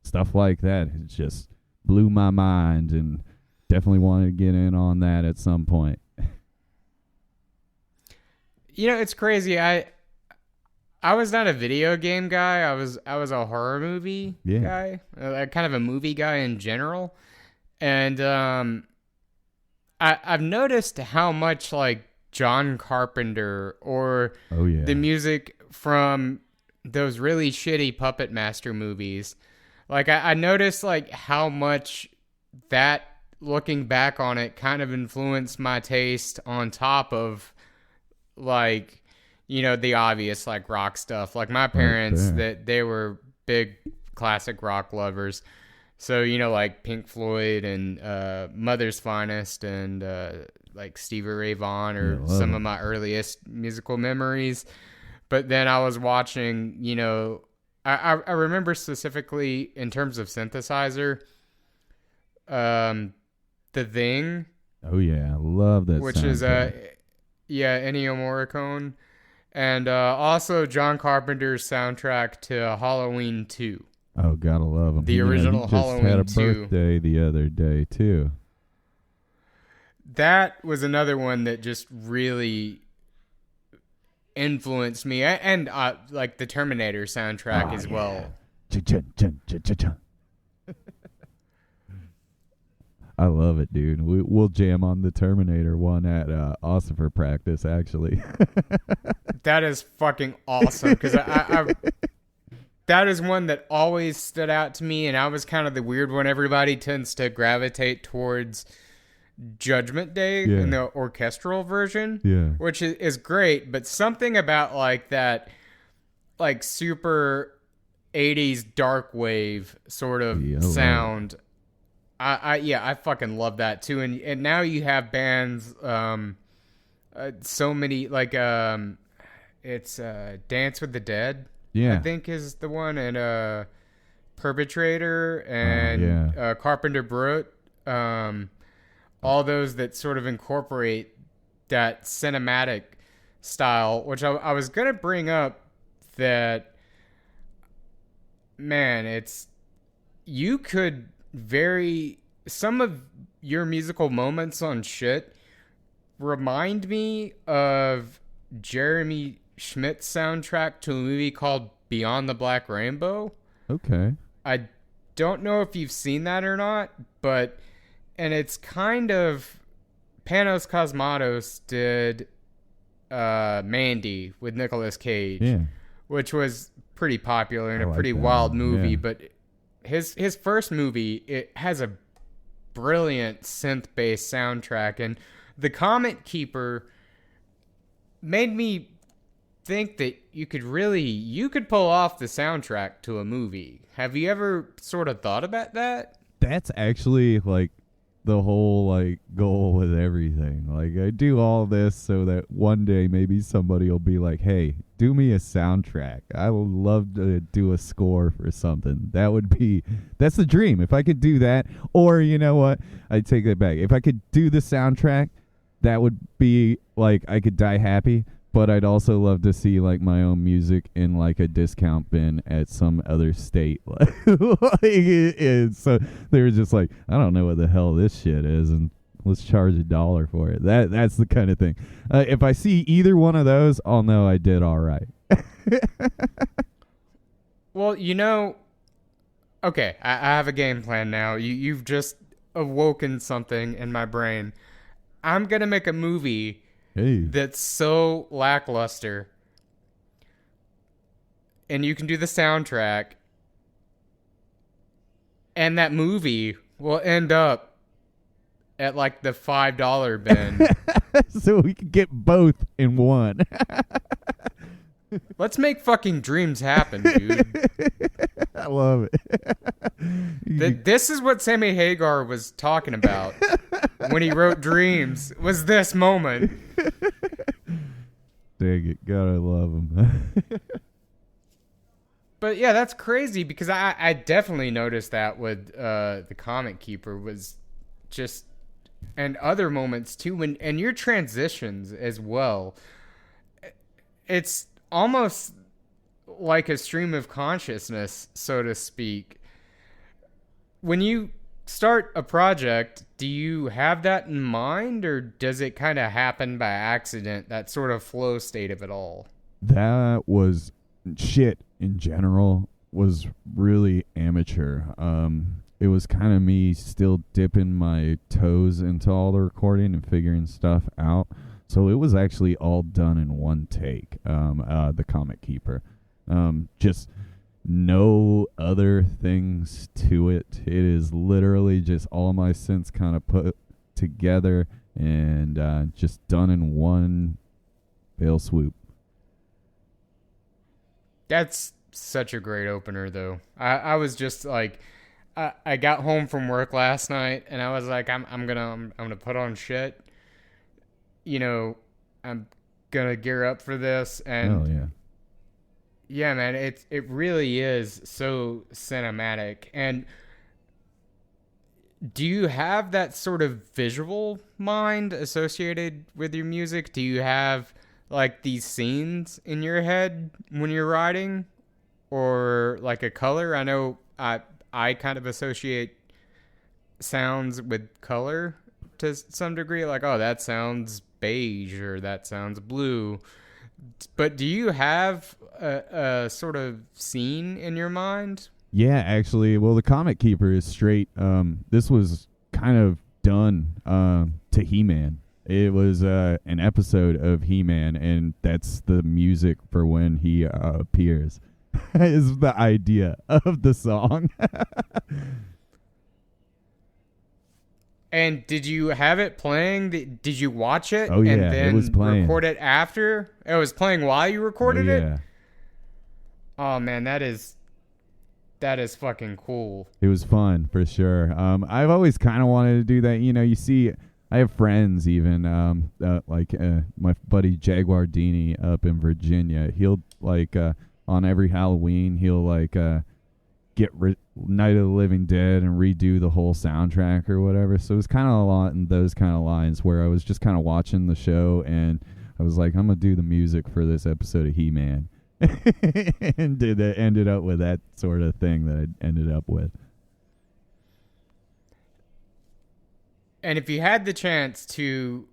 stuff like that. It just blew my mind and definitely wanted to get in on that at some point. It's crazy. I was not a video game guy. I was a horror movie guy, kind of a movie guy in general. And I've noticed how much like John Carpenter or the music from those really shitty Puppet Master movies, like I noticed like how much that, looking back on it, kind of influenced my taste on top of like, the obvious like rock stuff. Like my parents, that they were big classic rock lovers. So, like Pink Floyd and Mother's Finest and like Stevie Ray Vaughan are some of my earliest musical memories. But then I was watching, I remember specifically in terms of synthesizer, The Thing. Oh, yeah. I love that which soundtrack. is, Ennio Morricone. And also John Carpenter's soundtrack to Halloween 2. Oh, gotta love him. The original he Halloween just had a 2. birthday the other day, too. That was another one that just really influenced me. And like the Terminator soundtrack as well. I love it, dude. We'll jam on the Terminator one at Ociffer practice, actually. That is fucking awesome, because that is one that always stood out to me, and I was kind of the weird one. Everybody tends to gravitate towards Judgment Day in the orchestral version, which is great, but something about like that, like super 80s dark wave sort of sound. I fucking love that too. And now you have bands, so many, like it's Dance with the Dead. I think is the one, and Perpetrator and Carpenter Brut, all those that sort of incorporate that cinematic style, which I was gonna bring up. That, man, you could some of your musical moments on shit remind me of Jeremy Schmidt's soundtrack to a movie called Beyond the Black Rainbow. Okay. I don't know if you've seen that or not, and it's kind of, Panos Cosmatos did Mandy with Nicolas Cage, which was pretty popular and a pretty wild movie, but his first movie, it has a brilliant synth-based soundtrack, and The Comet Keeper made me think that you could pull off the soundtrack to a movie. Have you ever sort of thought about that? That's actually like the whole like goal with everything. Like I do all this so that one day maybe somebody will be like, "Hey, do me a soundtrack. I would love to do a score for something." That's the dream. If I could do that, or you know what? I take that back. If I could do the soundtrack, that would be like I could die happy. But I'd also love to see like my own music in like a discount bin at some other state. So they were just like, I don't know what the hell this shit is, and let's charge $1 for it. That's the kind of thing. If I see either one of those, I'll know I did all right. Well, okay, I have a game plan now. You've just awoken something in my brain. I'm gonna make a movie that's so lackluster, and you can do the soundtrack, and that movie will end up at like the $5 bin. So we can get both in one. Let's make fucking dreams happen, dude. I love it. This is what Sammy Hagar was talking about when he wrote Dreams, was this moment. Dang it. God, I love him. But yeah, that's crazy because I definitely noticed that with the Comic Keeper was just, and other moments too, and your transitions as well. It's almost like a stream of consciousness, so to speak. When you start a project, do you have that in mind, or does it kind of happen by accident, that sort of flow state of it all? That was shit in general was really amateur. It was kind of me still dipping my toes into all the recording and figuring stuff out. So it was actually all done in one take, the Comic Keeper. Just no other things to it. It is literally just all my synths kind of put together and just done in one fell swoop. That's such a great opener, though. I was just like, I got home from work last night, and I was like, I'm gonna put on shit. You know, I'm gonna gear up for this, and Oh yeah. Yeah, man, it really is so cinematic. And do you have that sort of visual mind associated with your music? Do you have like these scenes in your head when you're writing, or like a color? I know I kind of associate sounds with color to some degree, like, oh, that sounds beige or that sounds blue. But do you have a sort of scene in your mind? Yeah, actually, well, the Comic Keeper is straight. This was kind of done to He-Man. It was an episode of He-Man, and that's the music for when he appears. Is the idea of the song. And did you have it playing? Did you watch it? Oh, yeah, and then it was playing. Record it after? It was playing while you recorded it? Oh, man, that is fucking cool. It was fun, for sure. I've always kind of wanted to do that. You know, you see, I have friends even, like my buddy Jaguar Dini up in Virginia. He'll, like, on every Halloween, he'll, like, get Night of the Living Dead and redo the whole soundtrack or whatever. So it was kind of a lot in those kind of lines where I was just kind of watching the show and I was like, I'm going to do the music for this episode of He-Man. And ended up with that sort of thing that I ended up with. And if you had the chance to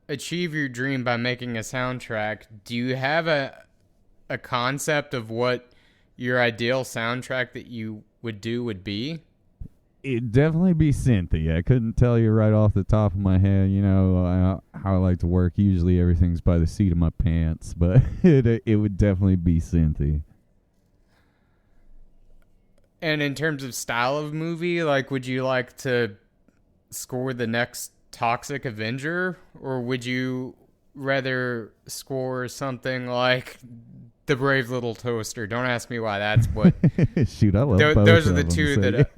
achieve your dream by making a soundtrack, do you have a concept of what your ideal soundtrack that you would do would be? It'd definitely be synthy. I couldn't tell you right off the top of my head, you know, how I like to work. Usually everything's by the seat of my pants, but it would definitely be synthy. And in terms of style of movie, like, would you like to score the next Toxic Avenger, or would you rather score something like The Brave Little Toaster? Don't ask me why. That's what. Shoot, I love both those are of the them, two so that.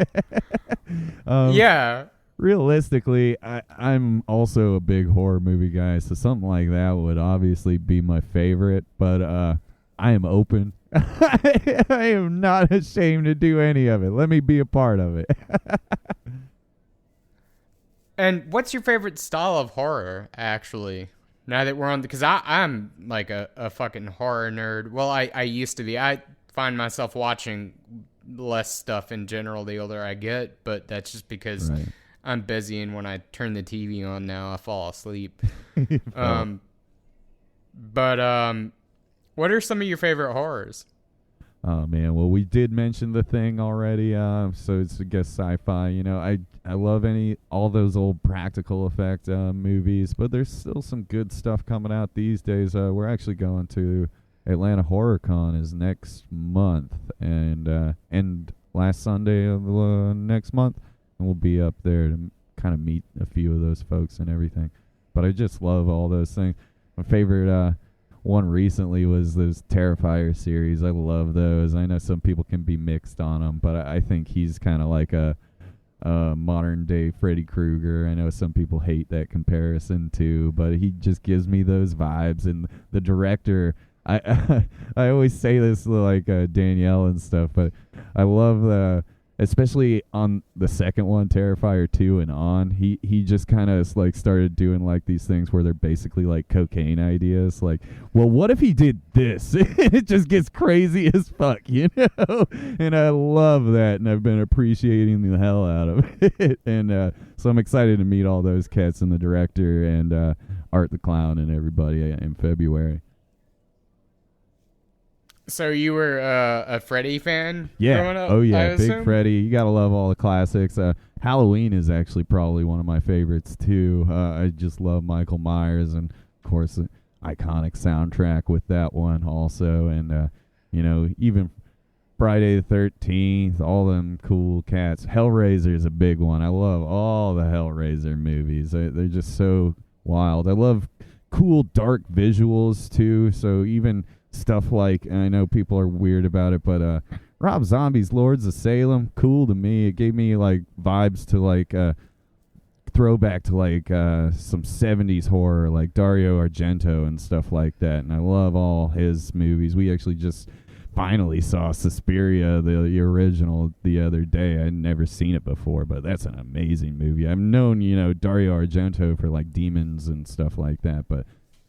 Yeah. Realistically, I'm also a big horror movie guy, so something like that would obviously be my favorite. But I am open. I am not ashamed to do any of it. Let me be a part of it. And what's your favorite style of horror, actually? Now that we're on, because I'm like a fucking horror nerd. Well, I used to be. I find myself watching less stuff in general the older I get, but that's just because Right. I'm busy, and when I turn the TV on now, I fall asleep. But what are some of your favorite horrors? Oh man, well we did mention The Thing already, so it's I guess sci-fi. You know, I love all those old practical effect movies, but there's still some good stuff coming out these days. We're actually going to Atlanta Horror Con is next month, and last Sunday of next month, and we'll be up there to kind of meet a few of those folks and everything. But I just love all those things. My favorite one recently was those Terrifier series. I love those. I know some people can be mixed on them, but I think he's kind of like a modern day Freddy Krueger. I know some people hate that comparison too, but he just gives me those vibes. And the director, I I always say this like Danielle and stuff, but I love especially on the second one, Terrifier 2 and on, he just kind of like started doing like these things where they're basically like cocaine ideas. Like, well, what if he did this? It just gets crazy as fuck, you know? And I love that, and I've been appreciating the hell out of it. And so I'm excited to meet all those cats and the director and Art the Clown and everybody in February. So you were a Freddy fan growing up? Oh, yeah. I Big assume? Freddy. You got to love all the classics. Halloween is actually probably one of my favorites, too. I just love Michael Myers and, of course, the iconic soundtrack with that one also. And, you know, even Friday the 13th, all them cool cats. Hellraiser is a big one. I love all the Hellraiser movies. They're just so wild. I love cool, dark visuals, too. So even stuff like, and I know people are weird about it, but Rob Zombie's Lords of Salem, cool to me. It gave me like vibes to like throwback to like some 70s horror like Dario Argento and stuff like that. And I love all his movies. We actually just finally saw Suspiria, the original, the other day. I'd never seen it before, but that's an amazing movie. I've known, you know, Dario Argento for like Demons and stuff like that, but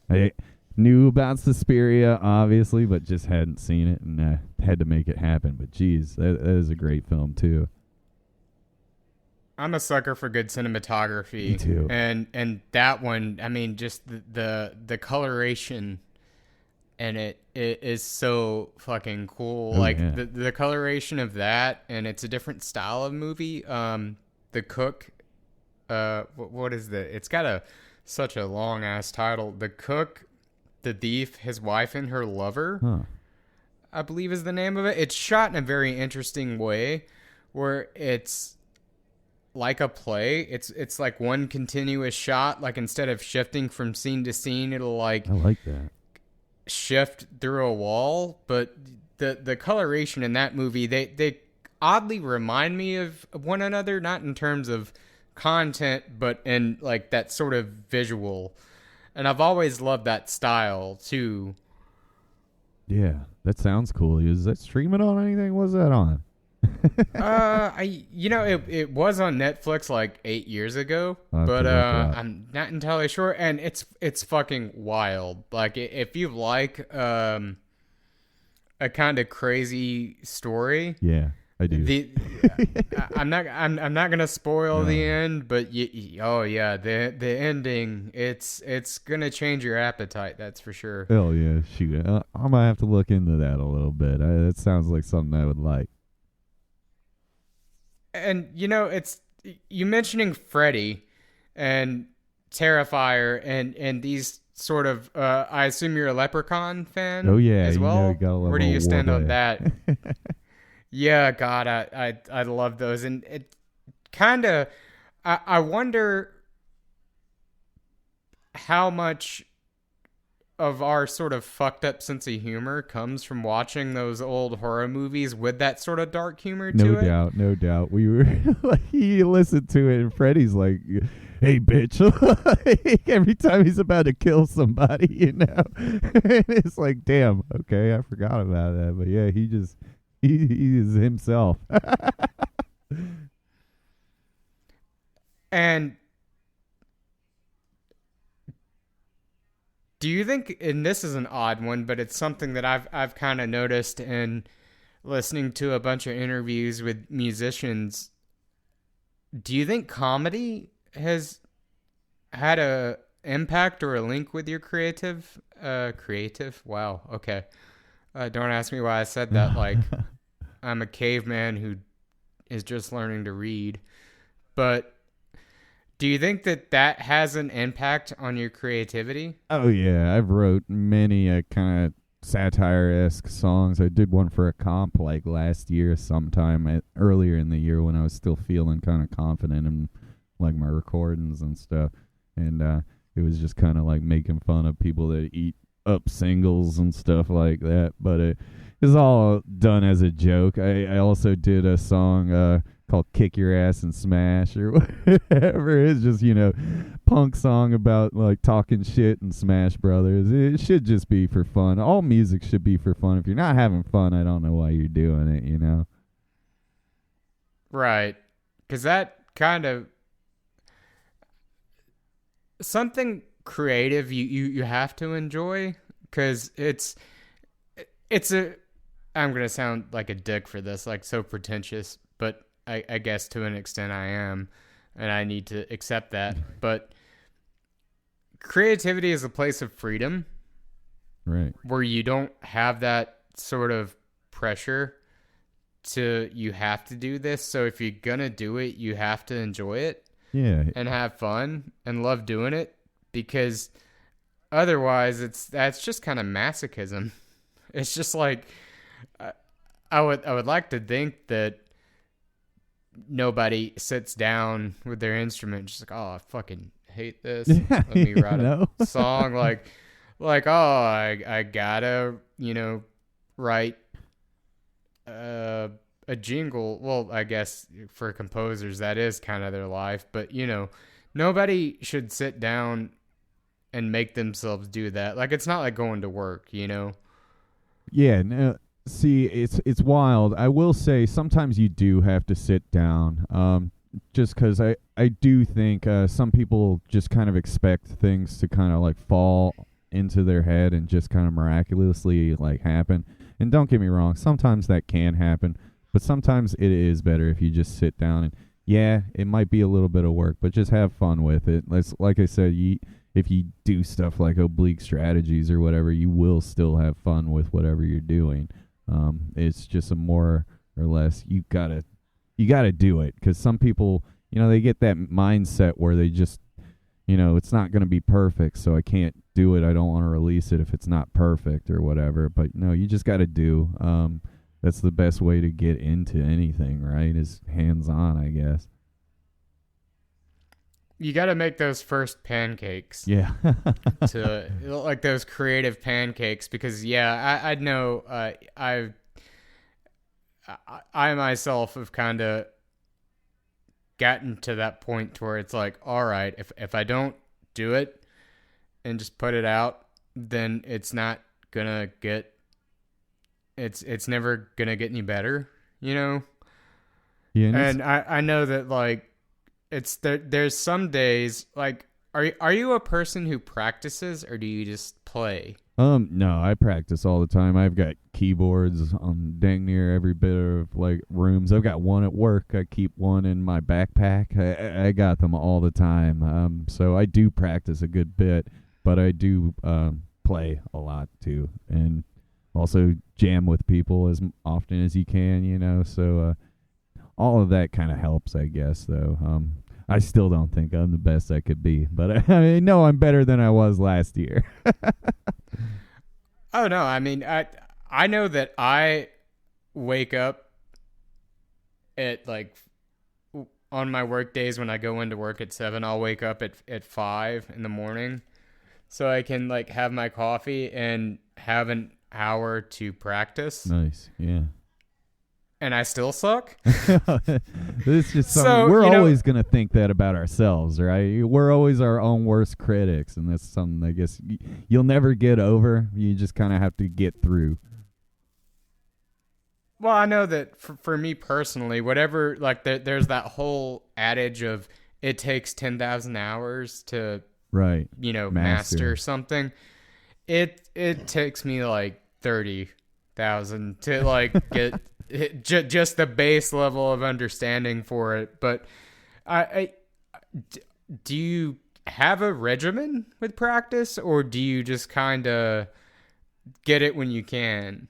I knew about Suspiria, obviously, but just hadn't seen it and had to make it happen. But, geez, that is a great film, too. I'm a sucker for good cinematography. Me too. And that one, I mean, just the coloration in it is so fucking cool. Oh, like, yeah. the coloration of that, and it's a different style of movie. The Cook, what is the... It's got such a long-ass title. The Cook... The Thief, His Wife, and Her Lover, I believe is the name of it. It's shot in a very interesting way where it's like a play. It's like one continuous shot. Like instead of shifting from scene to scene, it'll like... I like that. Shift through a wall. But the coloration in that movie, they oddly remind me of one another, not in terms of content, but in like that sort of visual. And I've always loved that style, too. Yeah, that sounds cool. Is that streaming on anything? What's that on? It was on Netflix like 8 years ago, but I'm not entirely sure. And it's fucking wild. Like, if you like a kind of crazy story... Yeah. I do. I'm not gonna spoil the end, but the ending, it's gonna change your appetite. That's for sure. Hell yeah, shoot! I might have to look into that a little bit. That sounds like something I would like. And it's you mentioning Freddy and Terrifier and these sort of. I assume you're a Leprechaun fan. Oh yeah, as well. You know, where do you stand on that? Yeah, God, I love those, and it kind of, I wonder how much of our sort of fucked up sense of humor comes from watching those old horror movies with that sort of dark humor to it. No doubt. We were like, he listened to it, and Freddy's like, "Hey, bitch!" Every time he's about to kill somebody, you know, and it's like, damn, okay, I forgot about that, but yeah, he is himself. And do you think, and this is an odd one, but it's something that I've kind of noticed in listening to a bunch of interviews with musicians, do you think comedy has had a impact or a link with your creative? Wow, okay. Don't ask me why I said that. Like, I'm a caveman who is just learning to read. But do you think that has an impact on your creativity? Oh, yeah. I've wrote many kind of satire-esque songs. I did one for a comp like last year sometime earlier in the year when I was still feeling kind of confident in like my recordings and stuff. And it was just kind of like making fun of people that eat up singles and stuff like that. But it is all done as a joke. I also did a song called Kick Your Ass and Smash or whatever. It's just, punk song about like talking shit and Smash Brothers. It should just be for fun. All music should be for fun. If you're not having fun, I don't know why you're doing it, Right. Because that kind of something creative you have to enjoy, because it's a, I'm going to sound like a dick for this, like so pretentious, but I guess to an extent I am, and I need to accept that. But creativity is a place of freedom, right? Where you don't have that sort of pressure to, you have to do this. So if you're going to do it, you have to enjoy it. Yeah. And have fun and love doing it, because otherwise that's just kind of masochism. It's just like, I would like to think that nobody sits down with their instrument just like, oh, I fucking hate this. Let me write a song like, oh, I gotta, write a jingle. Well, I guess for composers, that is kind of their life. But, nobody should sit down and make themselves do that. Like, it's not like going to work, Yeah, no, see, it's wild. I will say sometimes you do have to sit down, just because I do think some people just kind of expect things to kind of like fall into their head and just kind of miraculously like happen. And don't get me wrong, sometimes that can happen, but sometimes it is better if you just sit down and, yeah, it might be a little bit of work, but just have fun with it. Like I said, if you do stuff like oblique strategies or whatever, you will still have fun with whatever you're doing. It's just a more or less, you gotta do it, because some people, they get that mindset where they just, it's not going to be perfect, so I can't do it. I don't want to release it if it's not perfect or whatever. But no, you just got to do. That's the best way to get into anything, right? Is hands-on, I guess. You got to make those first pancakes. Yeah. To like those creative pancakes, because I know I myself have kind of gotten to that point to where it's like, all right, if I don't do it and just put it out, then it's not gonna get, it's never gonna get any better, Yeah. And I know that, like, there's some days, like, are you a person who practices, or do you just play? No, I practice all the time. I've got keyboards on dang near every bit of like rooms. I've got one at work. I keep one in my backpack. I got them all the time. So I do practice a good bit, but I do play a lot too, and also jam with people as often as you can. So all of that kind of helps, I guess. Though I still don't think I'm the best I could be, but I know I'm better than I was last year. Oh no, I mean, I know that I wake up at, like, on my work days when I go into work at 7, I'll wake up at 5 in the morning so I can, like, have my coffee and have an hour to practice. Nice, yeah. And I still suck. This is just something we're always going to think that about ourselves, right? We're always our own worst critics, and that's something I guess you'll never get over. You just kind of have to get through. Well, I know that for me personally, whatever, like, there's that whole adage of it takes 10,000 hours to, right, master something. It takes me like 30,000 to, like, get just the base level of understanding for it. But do you have a regimen with practice, or do you just kind of get it when you can?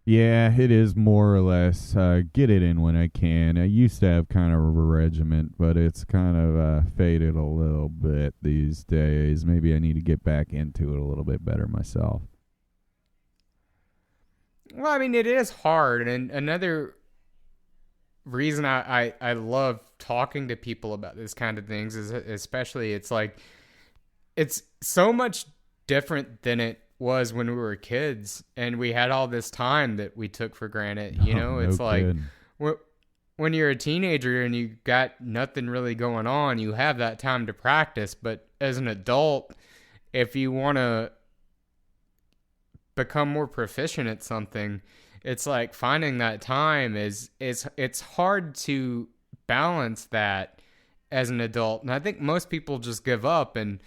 Yeah, it is more or less get it in when I can. I used to have kind of a regiment, but it's kind of faded a little bit these days. Maybe I need to get back into it a little bit better myself. Well, I mean, it is hard, and another reason I love talking to people about this kind of things is, especially, it's like, it's so much different than it was when we were kids and we had all this time that we took for granted. You know, it's like when you're a teenager and you got nothing really going on, you have that time to practice. But as an adult, if you want to become more proficient at something, it's like finding that time it's hard to balance that as an adult. And I think most people just give up. And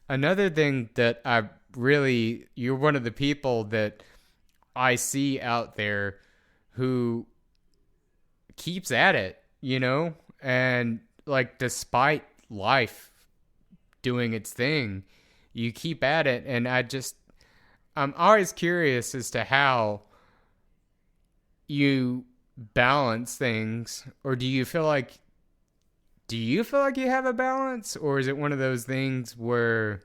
another thing that you're one of the people that I see out there who keeps at it, you know, and like despite life doing its thing, you keep at it. And I'm always curious as to how you balance things, or do you feel like you have a balance, or is it one of those things where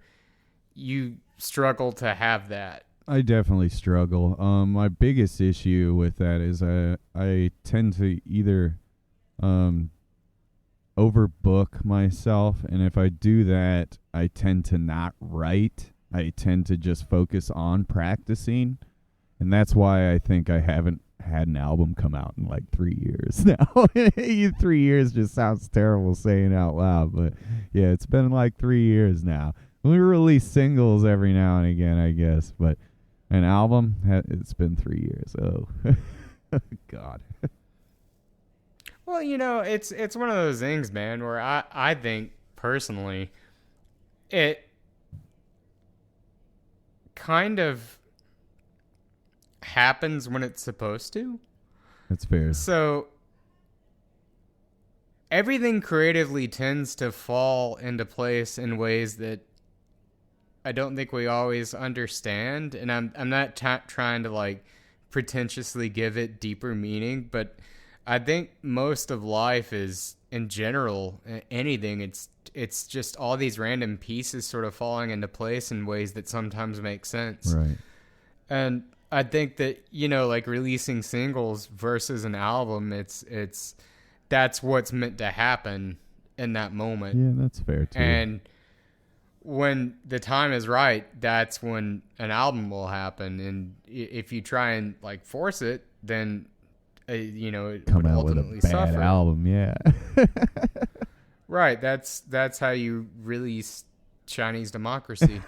you struggle to have that? I definitely struggle. My biggest issue with that is I tend to either overbook myself, and if I do that, I tend to not write. I tend to just focus on practicing, and that's why I think I haven't had an album come out in like 3 years now. 3 years just sounds terrible saying out loud, but yeah, it's been like 3 years now. We release singles every now and again, I guess, but an album, it's been 3 years. Oh, God. Well, you know, it's one of those things, man, where I think personally it kind of happens when it's supposed to. That's fair. So everything creatively tends to fall into place in ways that I don't think we always understand. And I'm not trying to like pretentiously give it deeper meaning, but I think most of life is, in general, anything, it's just all these random pieces sort of falling into place in ways that sometimes make sense. Right. And I think that, you know, like releasing singles versus an album, that's what's meant to happen in that moment. Yeah, that's fair too. And when the time is right, that's when an album will happen. And if you try and like force it, then you know, it come would out with ultimately a bad suffer. album. Yeah. Right. That's how you release Chinese Democracy.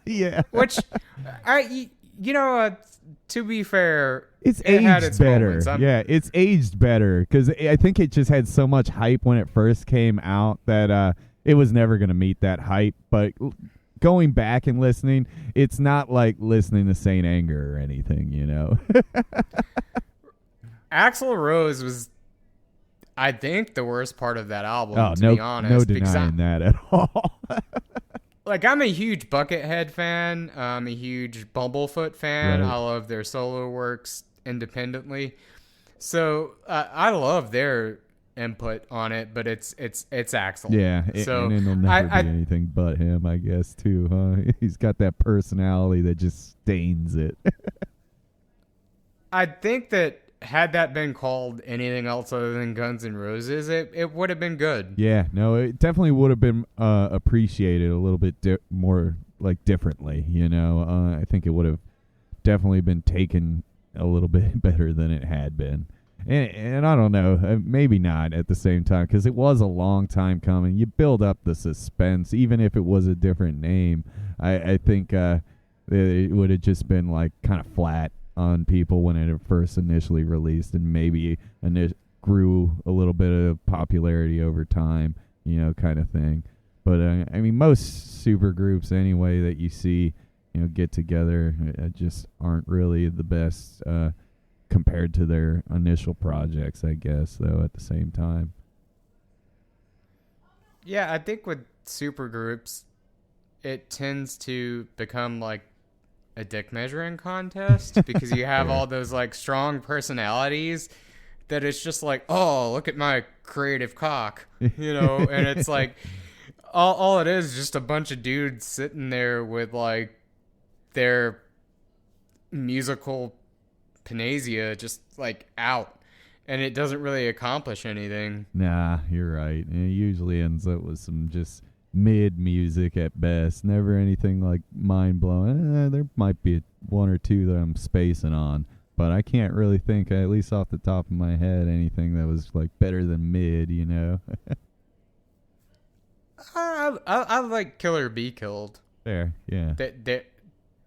Yeah. Which, you know, to be fair, It's it had aged its better. moments. Yeah, it's aged better because I think it just had so much hype when it first came out that it was never going to meet that hype. But going back and listening, it's not like listening to Saint Anger or anything, you know. Axl Rose was, I think, the worst part of that album, Oh, to be honest. No denying that at all. Like, I'm a huge Buckethead fan. I'm a huge Bumblefoot fan. Right. I love their solo works independently. So I love their input on it, but it's Axl. Yeah, so and it'll never be anything but him, I guess, too, huh? He's got that personality that just stains it. I think that had that been called anything else other than Guns N' Roses, it would have been good. Yeah, no, it definitely would have been appreciated a little bit more, like, differently, you know. I think it would have definitely been taken a little bit better than it had been. And I don't know, maybe not at the same time, because it was a long time coming. You build up the suspense, even if it was a different name. I think it would have just been, like, kind of flat on people when it first initially released, and maybe grew a little bit of popularity over time, you know, kind of thing. But I mean, most super groups anyway that you see, you know, get together just aren't really the best compared to their initial projects, I guess, though, at the same time. Yeah, I think with super groups, it tends to become like a dick measuring contest because you have all those like strong personalities that it's just like, oh, look at my creative cock, you know. And it's like all it is just a bunch of dudes sitting there with like their musical panacea just like out, and it doesn't really accomplish anything. Nah, you're right. It usually ends up with some just mid music at best. Never anything like mind blowing. There might be one or two that I'm spacing on, but I can't really think, at least off the top of my head, anything that was like better than mid. You know. I like Killer Be Killed. There, yeah.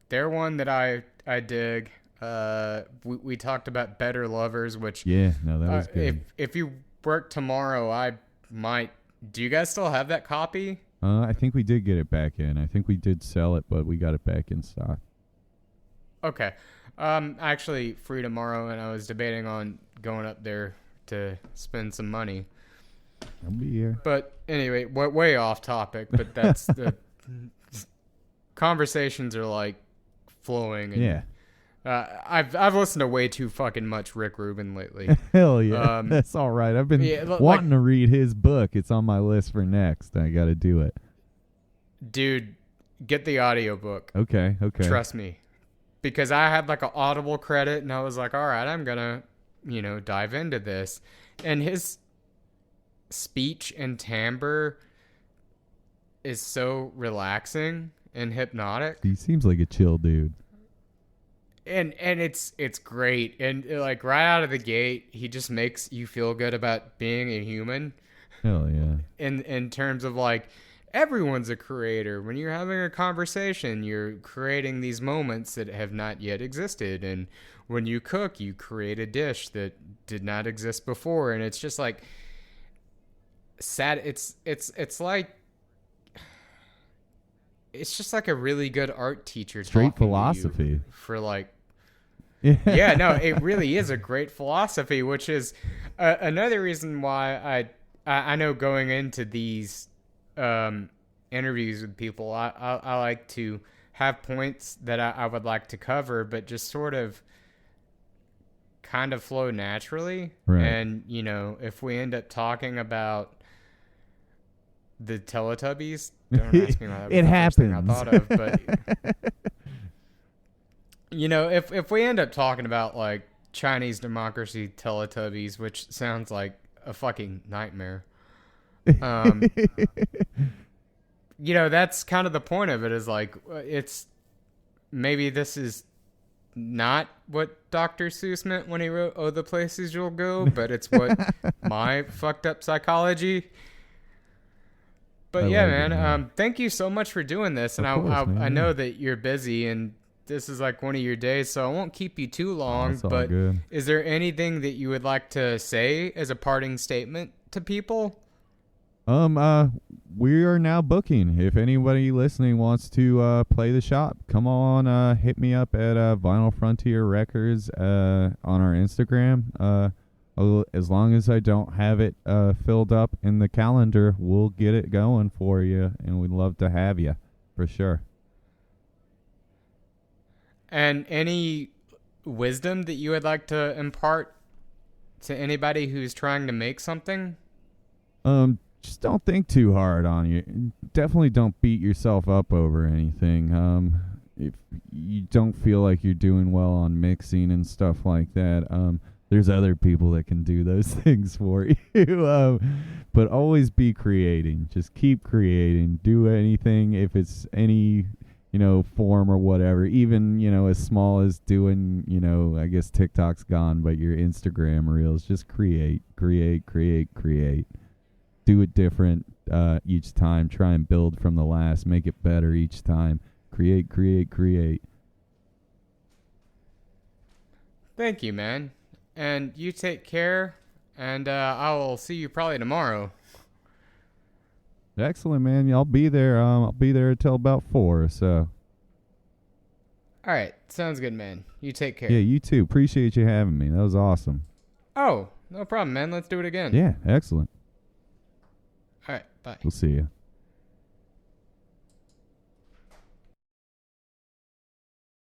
They're one that I dig. We talked about Better Lovers, which that was good. If you work tomorrow, I might. Do you guys still have that copy? I think we did get it back in. I think we did sell it, but we got it back in stock. Okay. Actually free tomorrow, and I was debating on going up there to spend some money. I'll be here. But anyway, way off topic, but that's the conversations are like flowing. And, yeah. I've listened to way too fucking much Rick Rubin lately. Hell yeah. That's all right. I've been wanting to read his book. It's on my list for next. I got to do it. Dude, get the audiobook. Okay. Trust me. Because I had like an Audible credit and I was like, all right, I'm going to, dive into this. And his speech and timbre is so relaxing and hypnotic. He seems like a chill dude. And it's great. And like right out of the gate, he just makes you feel good about being a human. Hell yeah. In terms of like, everyone's a creator. When you're having a conversation, you're creating these moments that have not yet existed. And when you cook, you create a dish that did not exist before. And it's just like sad. It's like, it's just like a really good art teacher. Straight philosophy. For like, yeah, no, it really is a great philosophy, which is another reason why I know going into these interviews with people, I like to have points that I would like to cover, but just sort of kind of flow naturally. Right. And, if we end up talking about the Teletubbies, don't ask me why that was it the happens. first thing I thought of, but... if we end up talking about like Chinese democracy Teletubbies, which sounds like a fucking nightmare, that's kind of the point of it, is like, it's maybe this is not what Dr. Seuss meant when he wrote "Oh, the Places You'll Go," but it's what my fucked up psychology. But yeah, man, thank you so much for doing this, and I know that you're busy and this is like one of your days, so I won't keep you too long, but good. Is there anything that you would like to say as a parting statement to people? We are now booking. If anybody listening wants to play the shop, come on, hit me up at Vinyl Frontier Records on our Instagram. As long as I don't have it filled up in the calendar, we'll get it going for you, and we'd love to have you, for sure. And any wisdom that you would like to impart to anybody who's trying to make something? Just don't think too hard on you. Definitely don't beat yourself up over anything. If you don't feel like you're doing well on mixing and stuff like that, there's other people that can do those things for you. But always be creating. Just keep creating. Do anything if it's any... form or whatever, even, as small as doing, I guess TikTok's gone, but your Instagram reels, just create. Do it different each time. Try and build from the last. Make it better each time. Create. Thank you, man. And you take care, and I will see you probably tomorrow. Excellent, man. I'll be there. I'll be there until about 4. So. All right, sounds good, man. You take care. Yeah, you too. Appreciate you having me. That was awesome. Oh, no problem, man. Let's do it again. Yeah, excellent. All right, bye. We'll see you.